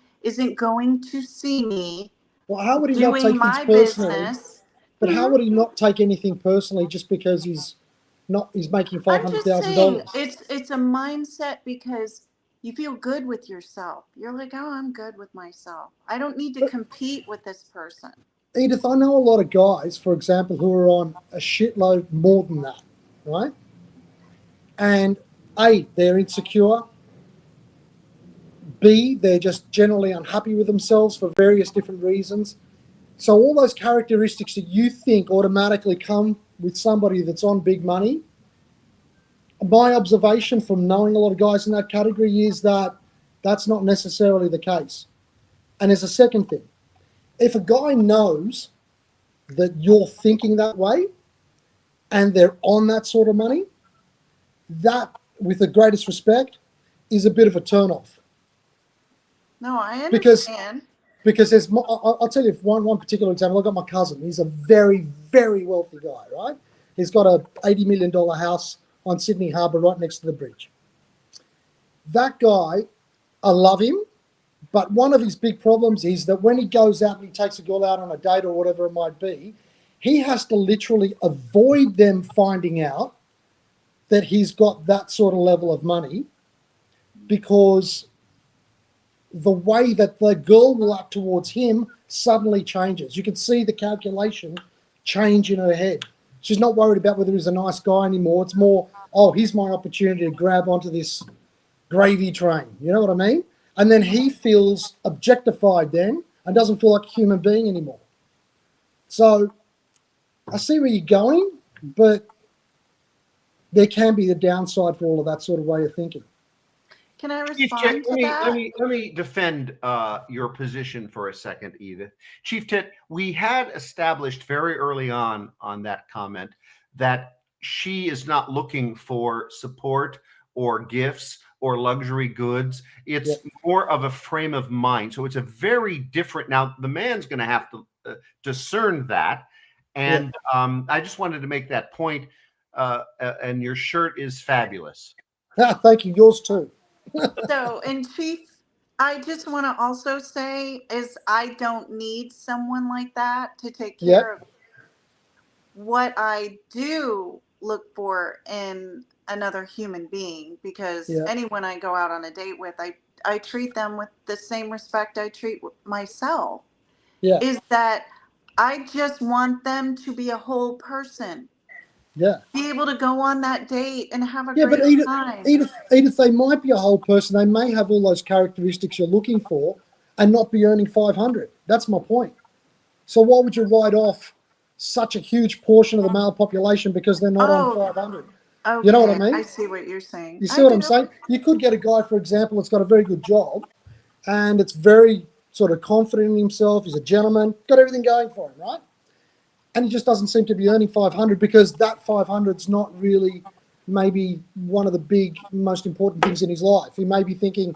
Well, how would he not doing take my things personally? business. But how would he not take anything personally just because he's making I'm just saying, $500,000? it's a mindset because you feel good with yourself. You're like, oh, I'm good with myself. I don't need to compete with this person. Edith, I know a lot of guys, for example, who are on a shitload more than that, right? And A, they're insecure. B, they're just generally unhappy with themselves for various different reasons. So all those characteristics that you think automatically come with somebody that's on big money, my observation from knowing a lot of guys in that category is that that's not necessarily the case. And there's a second thing. If a guy knows that you're thinking that way and they're on that sort of money, that, with the greatest respect, is a bit of a turnoff. No, I Because- understand. Because I'll tell you one particular example. I've got my cousin. He's a very, very wealthy guy, right? He's got a $80 million house on Sydney Harbour right next to the bridge. That guy, I love him, but one of his big problems is that when he goes out and he takes a girl out on a date or whatever it might be, he has to literally avoid them finding out that he's got that sort of level of money, because the way that the girl will act towards him suddenly changes. You can see the calculation change in her head. She's not worried about whether he's a nice guy anymore. It's more, oh, here's my opportunity to grab onto this gravy train. You know what I mean? And then he feels objectified then and doesn't feel like a human being anymore. So I see where you're going, but there can be the downside for all of that sort of way of thinking. Can I Chief respond Tit, to that? let me defend your position for a second, Edith. Chief Tit, we had established very early on that comment that she is not looking for support or gifts or luxury goods. It's more of a frame of mind. So it's a very different. Now the man's going to have to discern that, and I just wanted to make that point. And your shirt is fabulous. Thank you. Yours too. So, and Chief, I just want to also say is I don't need someone like that to take care of what I do look for in another human being, because anyone I go out on a date with, I treat them with the same respect I treat myself. Yeah. Is that I just want them to be a whole person. Yeah. Be able to go on that date and have a Yeah, but great time. Edith, they might be a whole person. They may have all those characteristics you're looking for and not be earning 500. That's my point. So why would you write off such a huge portion of the male population because they're not on 500. Okay, You know what I mean? I see what you're saying. You see what I'm saying? You could get a guy, for example, that's got a very good job and it's very sort of confident in himself. He's a gentleman, got everything going for him, right? And he just doesn't seem to be earning 500 because that 500's not really maybe one of the big, most important things in his life. He may be thinking,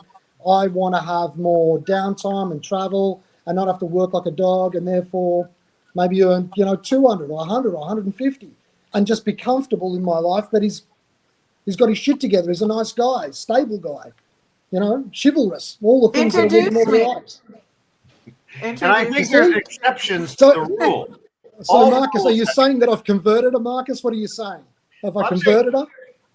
I want to have more downtime and travel and not have to work like a dog and therefore maybe earn, 200 or 100 or 150 and just be comfortable in my life that he's got his shit together. He's a nice guy, stable guy, chivalrous, all the things that are in every life. And I think there's exceptions to the rule. So, Marcus, are you saying that I've converted her, Marcus? What are you saying? Have I converted her?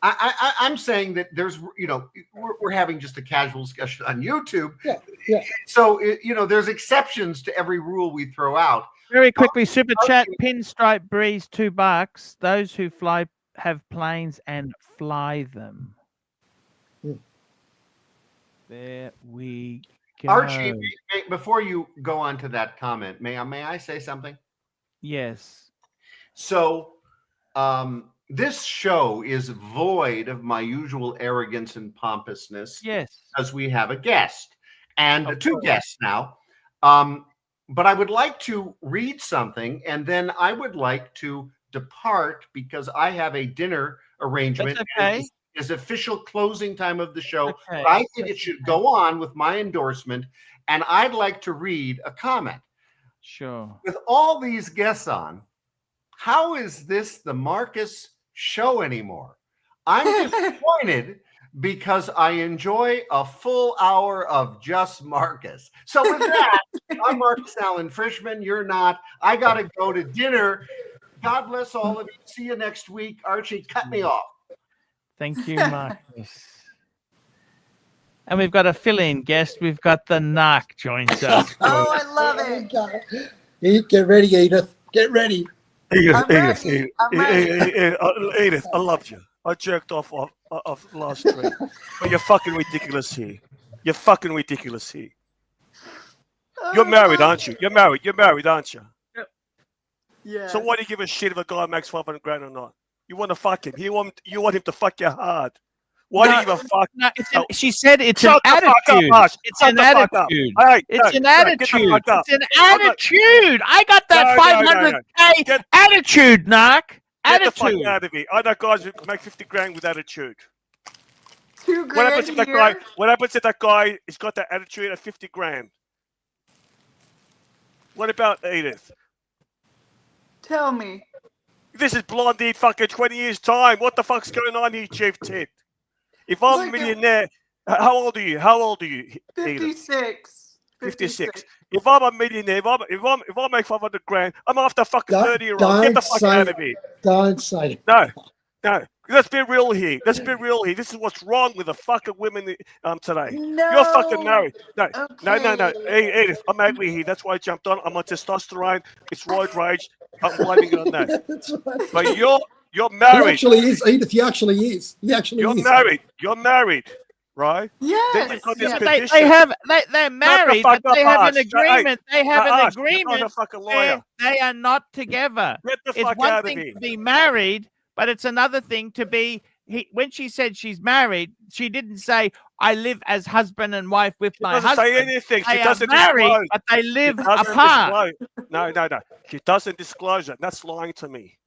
I'm saying that there's, we're having just a casual discussion on YouTube. Yeah. So, there's exceptions to every rule we throw out. Very quickly, super chat, Pinstripe Breeze, $2. Those who have planes and fly them. There we go. Archie, before you go on to that comment, may I say something? Yes. So, this show is void of my usual arrogance and pompousness. Yes. Because we have a guest and two guests now. But I would like to read something and then I would like to depart because I have a dinner arrangement. That's okay. It's official closing time of the show. Okay. But I think it should go on with my endorsement. And I'd like to read a comment. Sure. With all these guests on, how is this the Marcus show anymore? I'm disappointed because I enjoy a full hour of just Marcus. So with that, I'm Marcus Allen Frishman. You're not. I got to go to dinner. God bless all of you. See you next week. Archie, cut me off. Thank you, Marcus. And we've got a fill-in guest. We've got the Narc joins us. Oh, I love it. Get ready, Edith. Get ready. Edith, Edith, I love you. I jerked off last week. But you're fucking ridiculous here. You're fucking ridiculous here. You're married, aren't you? You're married, aren't you? Yeah. So why do you give a shit if a guy makes 500 grand or not? You want to fuck him. You want him to fuck you hard. Why do you give a fuck? No, she said it's an attitude. It's an attitude. It's an attitude. It's an attitude. I got that 500K attitude, Narc. Get the fuck out of here. I know guys who make 50 grand with attitude. $2 grand What happens if that guy? What happens if that guy has got that attitude at 50 grand? What about Edith? Tell me. This is Blondie fucking 20 years time. What the fuck's going on here, Chief Tit? If I'm a millionaire, how old are you? How old are you? 56. 56. If I'm a millionaire, if I make 500 grand, I'm after fucking 30-year-old. Get the fuck out of here. Don't say it. No. Let's be real here. This is what's wrong with the fucking women today. No. You're fucking married. No. Okay. Hey, Edith, I'm angry here. That's why I jumped on. I'm on testosterone. It's roid rage. I'm blaming it on that. That's right. But you're married. He actually is, Edith. He actually is. You're married. You're married, right? Yes. Then you've got this yes. They're married, but they have an agreement. They have an agreement. You're not a fucking lawyer. They are not together. Get the It's fuck one out of thing here. to be married, but it's another thing to be. When she said she's married, she didn't say I live as husband and wife with my husband. She doesn't say anything. She They doesn't are married, disclose. but they live She doesn't apart. disclose. No. She doesn't disclose it. That's lying to me.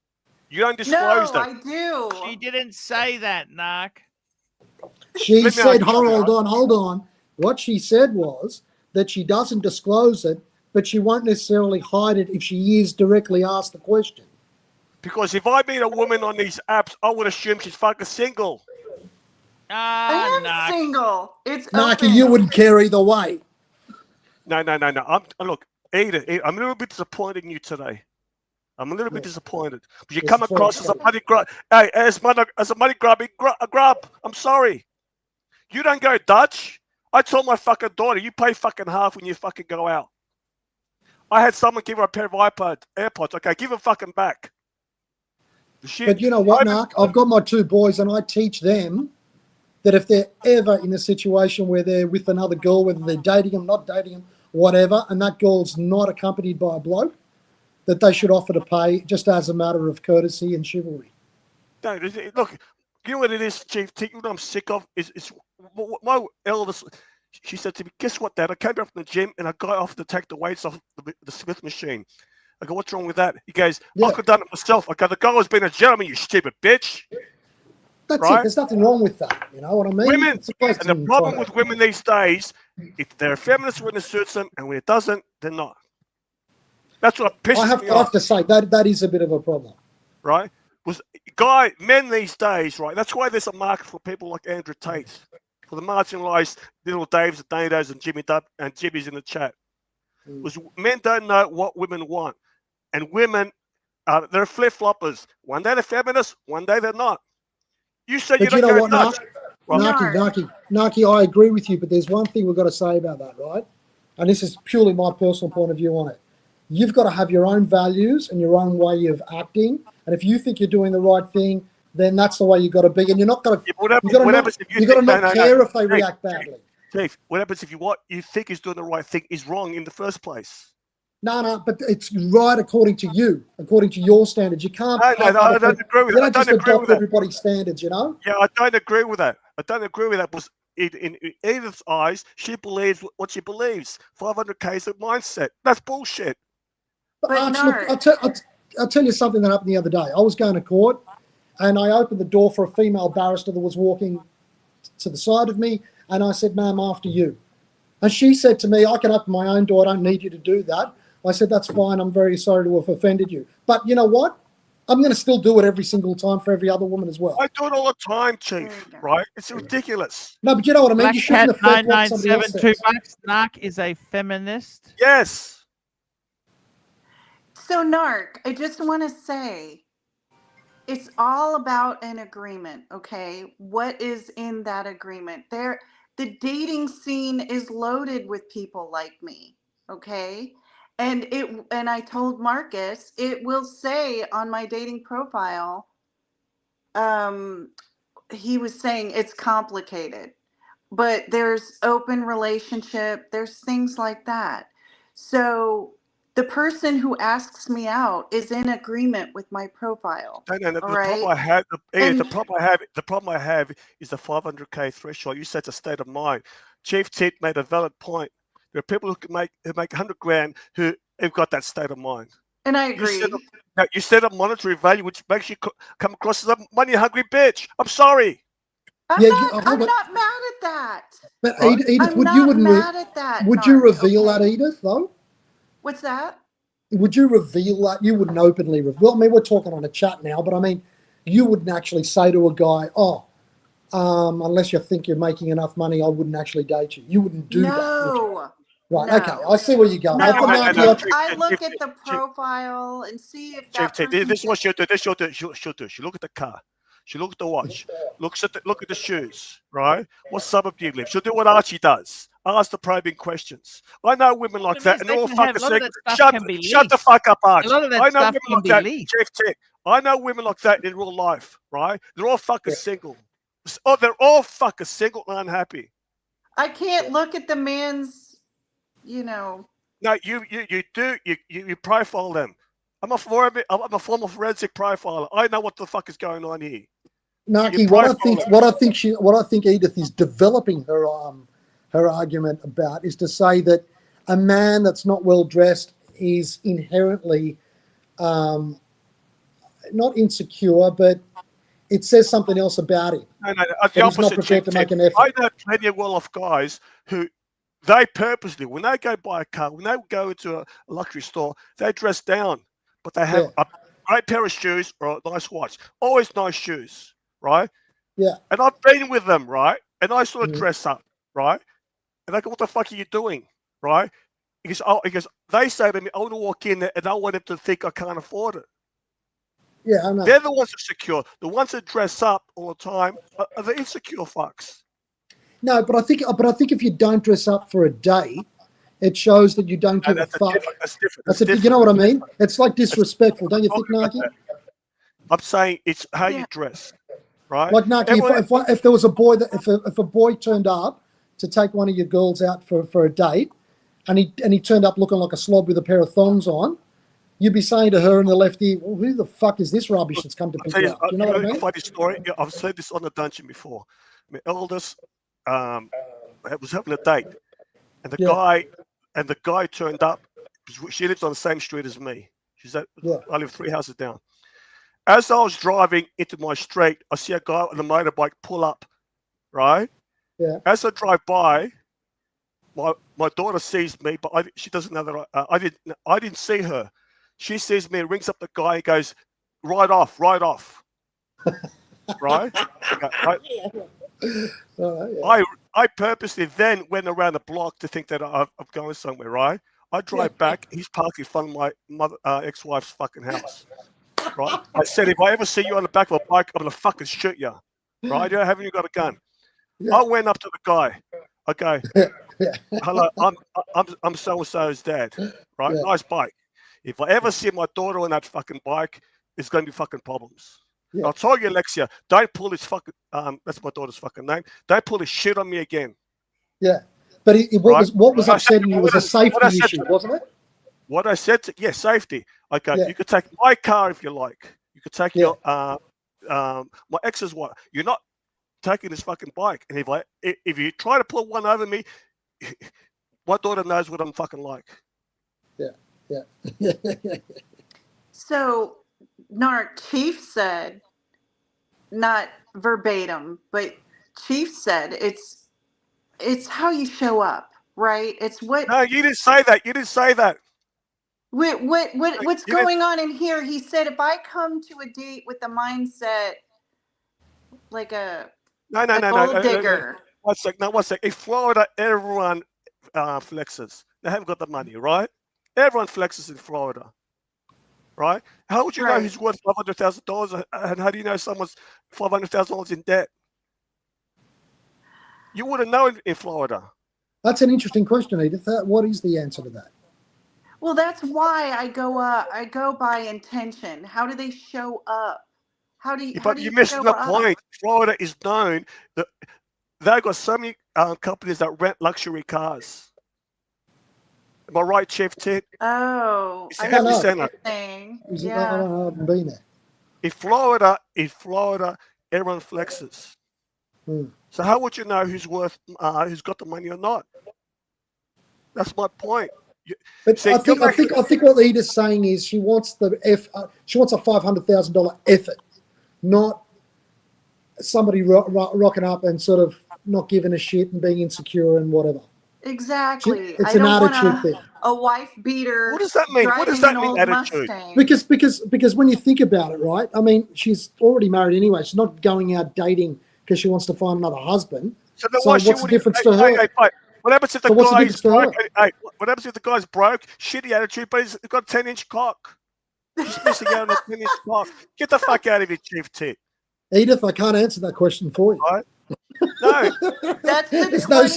You don't disclose that. I do. She didn't say that, Narc. She Let me said, argue, hold on. What she said was that she doesn't disclose it, but she won't necessarily hide it if she is directly asked the question. Because if I meet a woman on these apps, I would assume she's fucking single. I am Narc. single. It's Naki, open. you wouldn't care either way. No. Look, Edith, I'm a little bit disappointed in you today. I'm a little bit disappointed. But you come across as a money grub. Hey, as a money grubbing grub. I'm sorry. You don't go Dutch. I told my fucking daughter, you pay fucking half when you fucking go out. I had someone give her a pair of AirPods. Okay, give them fucking back. But you know what, Narc? I've got my two boys and I teach them that if they're ever in a situation where they're with another girl, whether they're dating them, not dating them, whatever, and that girl's not accompanied by a bloke, that they should offer to pay just as a matter of courtesy and chivalry. No, look, you know what it is, Chief? You know what I'm sick of? Is my eldest, she said to me, guess what, Dad? I came back from the gym and I got off to take the weights off the Smith machine. I go, what's wrong with that? He goes, I could have done it myself. I go, the guy has been a gentleman, you stupid bitch. That's right? It. There's nothing wrong with that. You know what I mean? Women, and the problem with women these days, if they're feminists when it suits them, and when it doesn't, they're not. That's what pisses me off. I have to say, that is a bit of a problem. Right? Men these days, right? That's why there's a market for people like Andrew Tate, for the marginalised little Daves and Dados and Jimmy Dub and Jimmy's in the chat. Because men don't know what women want. And women, they're flip-floppers. One day they're feminists, one day they're not. You said you don't go nuts. Naki, I agree with you, but there's one thing we've got to say about that, right? And this is purely my personal point of view on it. You've got to have your own values and your own way of acting. And if you think you're doing the right thing, then that's the way you've got to be. And you're not going to, you've got to not care if they react badly. Chief, what happens if what you think is doing the right thing is wrong in the first place? No, but it's right according to you, according to your standards. You can't. I don't agree with that. You don't just adopt everybody's standards, you know? Yeah, I don't agree with that. Because in Edith's eyes, she believes what she believes. 500K is a mindset. That's bullshit. But Archie, look, I'll tell you something that happened the other day. I was going to court, and I opened the door for a female barrister that was walking to the side of me, and I said, "Ma'am, after you." And she said to me, "I can open my own door. I don't need you to do that." I said, "That's fine. I'm very sorry to have offended you. But you know what? I'm going to still do it every single time for every other woman as well." I do it all the time, Chief, right? It's ridiculous. No, but you know what I mean? Black you shouldn't affect what somebody else says. $2. Narc is a feminist. Yes. So, Narc, I just want to say, it's all about an agreement, okay? What is in that agreement? The dating scene is loaded with people like me, okay? And I told Marcus, it will say on my dating profile, he was saying it's complicated, but there's open relationship, there's things like that. So the person who asks me out is in agreement with my profile. The problem I have, the problem I have is the 500K threshold. You said it's a state of mind. Chief Tit made a valid point. There are people who make 100 grand who have got that state of mind. And I agree. You set a monetary value, which makes you come across as a money-hungry bitch. I'm sorry. I'm not mad at that. But Edith, would you reveal that, Edith, though? What's that? Would you reveal that? You wouldn't openly reveal. I mean, we're talking on a chat now, but I mean, you wouldn't actually say to a guy, unless you think you're making enough money, I wouldn't actually date you. You wouldn't do that. No. Right, no. Okay, I see where you're going. No, I look at the profile and see if that this is what she'll do. She'll look at the car. She'll look at the watch. Look at the shoes, right? What suburb do you live? She'll do what Archie does. Ask the probing questions. I know women like that, and they're all fucking sick. Shut the fuck up, Archie. I know women like that. I know women like that in real life, right? They're all fucking single. Oh, they're all fucking single and unhappy. I can't look at the man's, No, you do. You profile them. I'm a former forensic profiler. I know what the fuck is going on here. Naki, what I think Edith is developing her argument about is to say that a man that's not well dressed is inherently not insecure, but it says something else about him. No, the opposite. Not prepared to make an effort. I know plenty of well-off guys who they purposely, when they go buy a car, when they go into a luxury store, they dress down, but they have a great pair of shoes or a nice watch. Always nice shoes, right? Yeah. And I've been with them, right? And I sort of dress up, right? And I go, what the fuck are you doing, right? Because they say to me, I want to walk in there and I want them to think I can't afford it. Yeah, I know. They're the ones that are secure. The ones that dress up all the time are the insecure fucks. No, but I think if you don't dress up for a date, it shows that you don't give a fuck. That's different. You know what I mean? It's like disrespectful, don't you think, Naki? I'm saying it's how you dress, right? Like Naki, if there was a boy if a boy turned up to take one of your girls out for a date, and he turned up looking like a slob with a pair of thongs on, you'd be saying to her and the lefty, well, who the fuck is this rubbish that's come to pick you up? You know what I mean? Funny story. Yeah, I've said this on the dungeon before. My eldest was having a date, and the guy turned up. She lives on the same street as me. I live 3 houses down. As I was driving into my street, I see a guy on a motorbike pull up, right? Yeah. As I drive by, my daughter sees me, but she doesn't know that I didn't see her. She sees me, rings up the guy, and goes, right off. Right? I purposely then went around the block to think that I'm going somewhere, right? I drive back. He's parked in front of my ex-wife's fucking house, right? I said, if I ever see you on the back of a bike, I'm gonna fucking shoot you, right? Haven't you got a gun? Yeah. I went up to the guy. I go, hello, I'm so and so's dad, right? Yeah. Nice bike. If I ever see my daughter on that fucking bike, it's going to be fucking problems. Yeah. I'll tell you, Alexia, don't pull this fucking, that's my daughter's fucking name. Don't pull this shit on me again. Yeah. But what was upsetting you was a safety issue, wasn't it? What I said, safety. Okay, you could take my car if you like. You could take your, my ex's wife. You're not taking this fucking bike. And if you try to pull one over me, my daughter knows what I'm fucking like. Yeah. So, Narc, Chief said, not verbatim, but Chief said it's how you show up, right? It's what. No, you didn't say that. You didn't say that. What's going on in here? He said, if I come to a date with the mindset like a gold digger. One sec. In Florida, everyone flexes. They haven't got the money, right? Everyone flexes in Florida, right? How would you know who's worth $500,000, and how do you know someone's $500,000 in debt? You wouldn't know in Florida. That's an interesting question, Edith. What is the answer to that? Well, that's why I go by intention. How do they show up? But you're missing the point. Florida is known that they've got so many companies that rent luxury cars. Am I right, Chief Tit? Oh, it's an epicenter. Yeah. I haven't been there. In Florida, everyone flexes. So how would you know who's got the money or not? That's my point. But see, I think what Edith's saying is she wants a $500,000 effort, not somebody rocking up and sort of not giving a shit and being insecure and whatever. Exactly. It's an attitude thing. A wife beater. What does that mean? What does that mean, attitude? Because when you think about it, right? I mean, she's already married anyway. She's not going out dating because she wants to find another husband. So what's the difference to her? What happens if the guy's broke? What happens if the guy's broke? Shitty attitude, but he's got a 10-inch cock. He's missing out on a 10-inch cock. Get the fuck out of here, Chief Tit. Edith, I can't answer that question for you. Right? No. That's there's no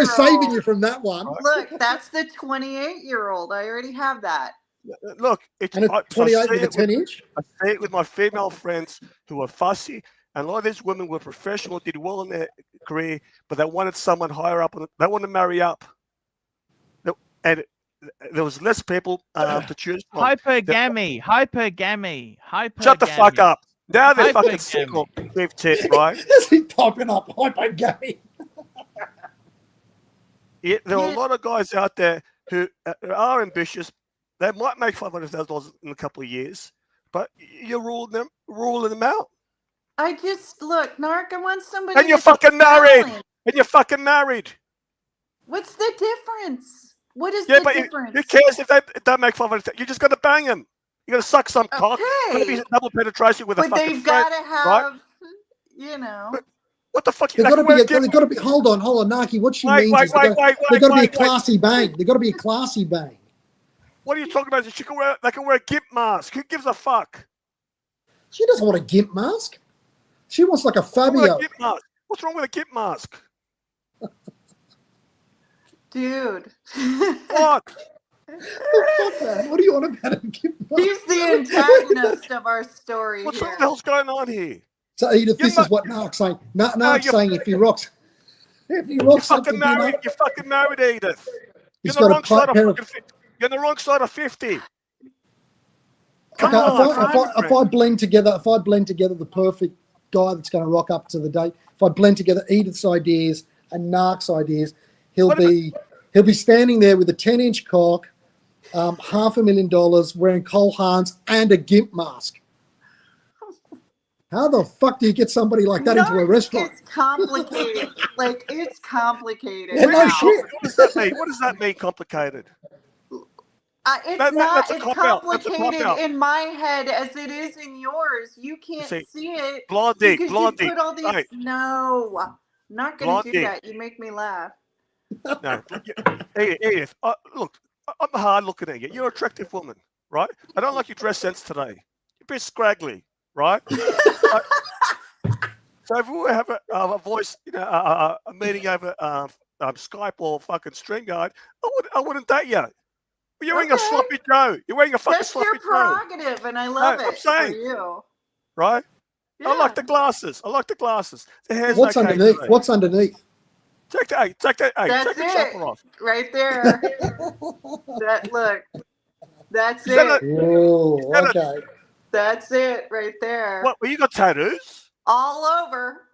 saving you from that one. Look, that's the 28-year-old. I already have that. Look, it's 28 with a 10-inch. I say it with my female friends who are fussy. And a lot of these women were professional, did well in their career, but they wanted someone higher up. They wanted to marry up. And there was less people to choose from. Hypergamy. Shut the fuck up. Now they're fucking single. Chief Tit, right? Is he popping up hypergamy? There are a lot of guys out there who are ambitious. They might make $500,000 in a couple of years, but you're ruling them out. I just look, Narc. I want somebody. And you're fucking married. What's the difference? What is the difference? Who cares if they don't make $500,000? You're just going to bang them. You're going to suck some cock. Going to be double penetration with a fucking friend. But they've got to have, you know. But what the fuck? They've got to be. Hold on, Naki. What she means is they've got to be a classy bang. They've got to be a classy bang. What are you talking about? They can wear a gimp mask. Who gives a fuck? She doesn't want a gimp mask. She wants like a Fabio. What's wrong with a gimp mask? Dude. What? What are you on about? He's the antagonist of our story. What the hell's going on here? So Edith, this is what Narc's saying. Narc's saying if he rocks something, you're fucking married, Edith. You're on the wrong side of 50. Come Okay, on. if I blend together the perfect guy that's going to rock up to the date, if I blend together Edith's ideas and Nark's ideas, he'll be standing there with a 10-inch cock, $500,000, wearing Cole Haans and a gimp mask. How the fuck do you get somebody like that into a restaurant? It's complicated. Like, it's complicated. Yeah, no shit. What does that mean? What does that mean, complicated? It's That's not a as cop-out. That's a complicated cop-out. in my head as it is in yours. You can't see it Blondie, because Blondie. you put all these. Hey, No, I'm not going to do Blondie. that. You make me laugh. No, Edith, look, I'm hard looking at you. You're an attractive woman, right? I don't like your dress sense today. You're a bit scraggly, right? So if we have a voice, a meeting over Skype or fucking StreamYard, I wouldn't date you. You're wearing a sloppy Joe. You're wearing a fucking That's sloppy your Joe. prerogative, and I love I'm it saying, for you. right? Yeah. I like the glasses. The hair's What's okay underneath? today. What's underneath? Take the That's the it. chopper off. Right there. Look. That's Is that it. Oh, okay. That's it right there. What? Well, you got tattoos? All over.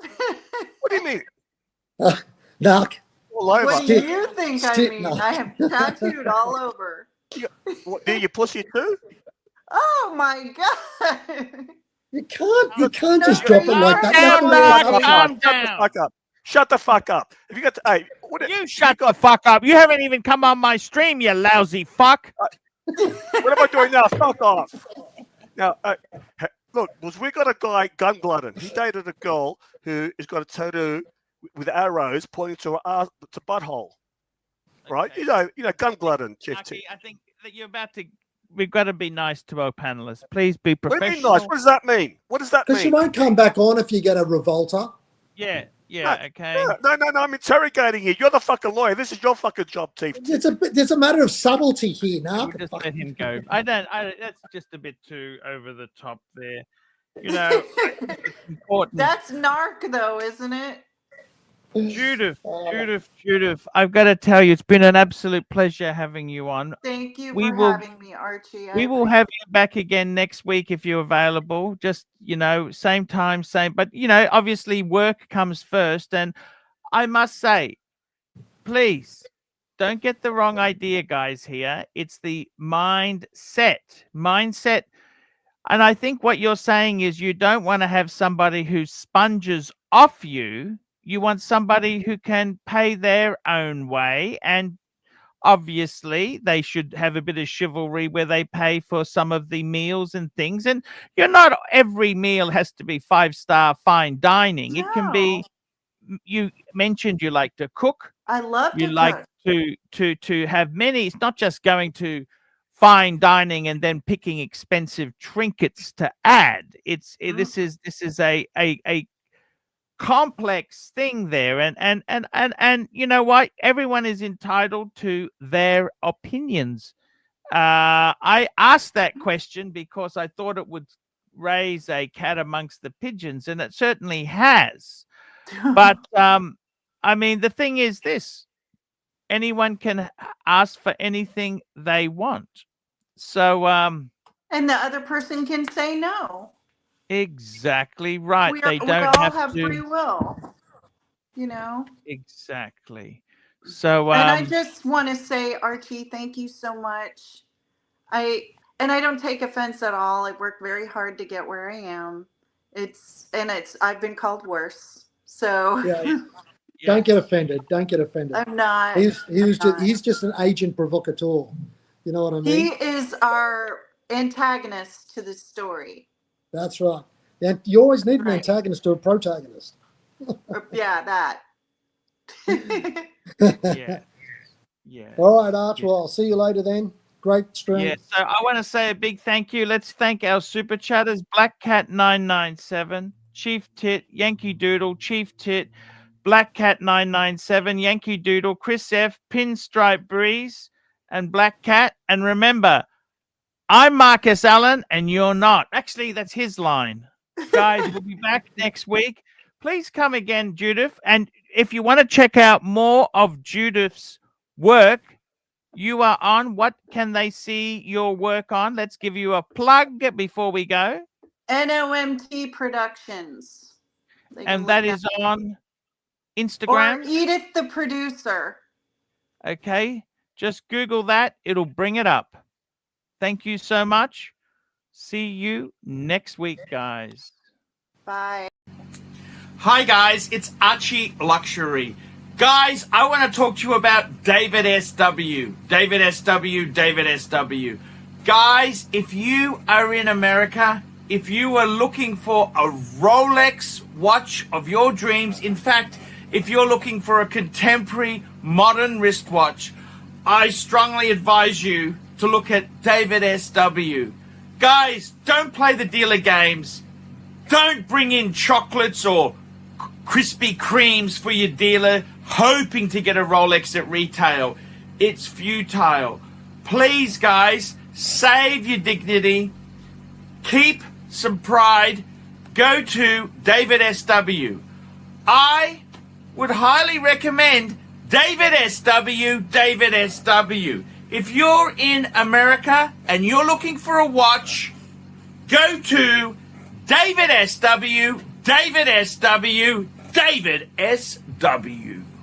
What do you mean? Nark. All over. What do you think I Stick mean? knife. I have tattooed all over. What, do you pussy too? Oh my god! You can't No, just drop it like that. You have to Calm wear down, another- calm Shut the down. fuck up. Shut the fuck up. If you got, You shut the fuck up. You haven't even come on my stream, you lousy fuck. what am I doing now? Fuck off. Now, look, we got a guy, gun glutton. He dated a girl who has got a tattoo with arrows pointing to her butthole. Right? Okay. You know, gun glutton. Chief. Archie, I think that you're about to. We've got to be nice to our panelists. Please be What do you professional. mean nice? What does that mean? What does that Because you mean? won't come back on if you get a revolter. Yeah, No, okay. No, I'm interrogating you. You're the fucking lawyer. This is your fucking job, Chief. There's a matter of subtlety here, We'll Nark. just let him go. That's just a bit too over the top there. You know, it's important. That's narc, though, isn't it? Judith, I've got to tell you, it's been an absolute pleasure having you on. Thank you We for will- having me, Archie. We will have you back again next week if you're available. Just, same time, but, obviously work comes first. And I must say, please don't get the wrong idea, guys, here. It's the mindset. And I think what you're saying is you don't want to have somebody who sponges off you. You want somebody who can pay their own way, and obviously they should have a bit of chivalry where they pay for some of the meals and things. And every meal has to be 5-star fine dining. It can be, you mentioned you like to cook. I love You to like cook. to have many. It's not just going to fine dining and then picking expensive trinkets to add. This is a complex thing there, and you know what, everyone is entitled to their opinions. I asked that question because I thought it would raise a cat amongst the pigeons, and it certainly has. But I mean, the thing is this: anyone can ask for anything they want. So and the other person can say no. exactly right. We They don't all have have to. free will, Exactly. So and I just want to say, Archie, thank you so much. I don't take offense at all. I've worked very hard to get where I am. I've been called worse. So Yeah. Don't get offended. Don't get offended. I'm not. He's just an agent provocateur. You know what I mean? He is our antagonist to the story. That's right. And you always need an Right. antagonist to a protagonist. Yeah, that. yeah. All right, Arch. Well, I'll see you later then. Great stream. Yeah, so I want to say a big thank you. Let's thank our super chatters: Black Cat 997, Chief Tit, Yankee Doodle, Chief Tit, Black Cat 997, Yankee Doodle, Chris F, Pinstripe Breeze, and Black Cat. And remember, I'm Marcus Allen, and you're not. Actually, that's his line. Guys, we'll be back next week. Please come again, Judith. And if you want to check out more of Judith's work, you are on. What can they see your work on? Let's give you a plug before we go. NOMT Productions. They can And look that that is on up. Instagram. Or Edith the producer. Okay. Just Google that. It'll bring it up. Thank you so much. See you next week, guys. Bye. Hi guys, it's Archie Luxury. Guys, I want to talk to you about David SW. David SW, David SW. Guys, if you are in America, if you are looking for a Rolex watch of your dreams, in fact, if you're looking for a contemporary modern wristwatch, I strongly advise you to look at David SW. Guys, don't play the dealer games. Don't bring in chocolates or Krispy Kremes for your dealer hoping to get a Rolex at retail. It's futile. Please, guys, save your dignity. Keep some pride. Go to David SW. I would highly recommend David SW, David SW. If you're in America and you're looking for a watch, go to David SW, David SW, David SW.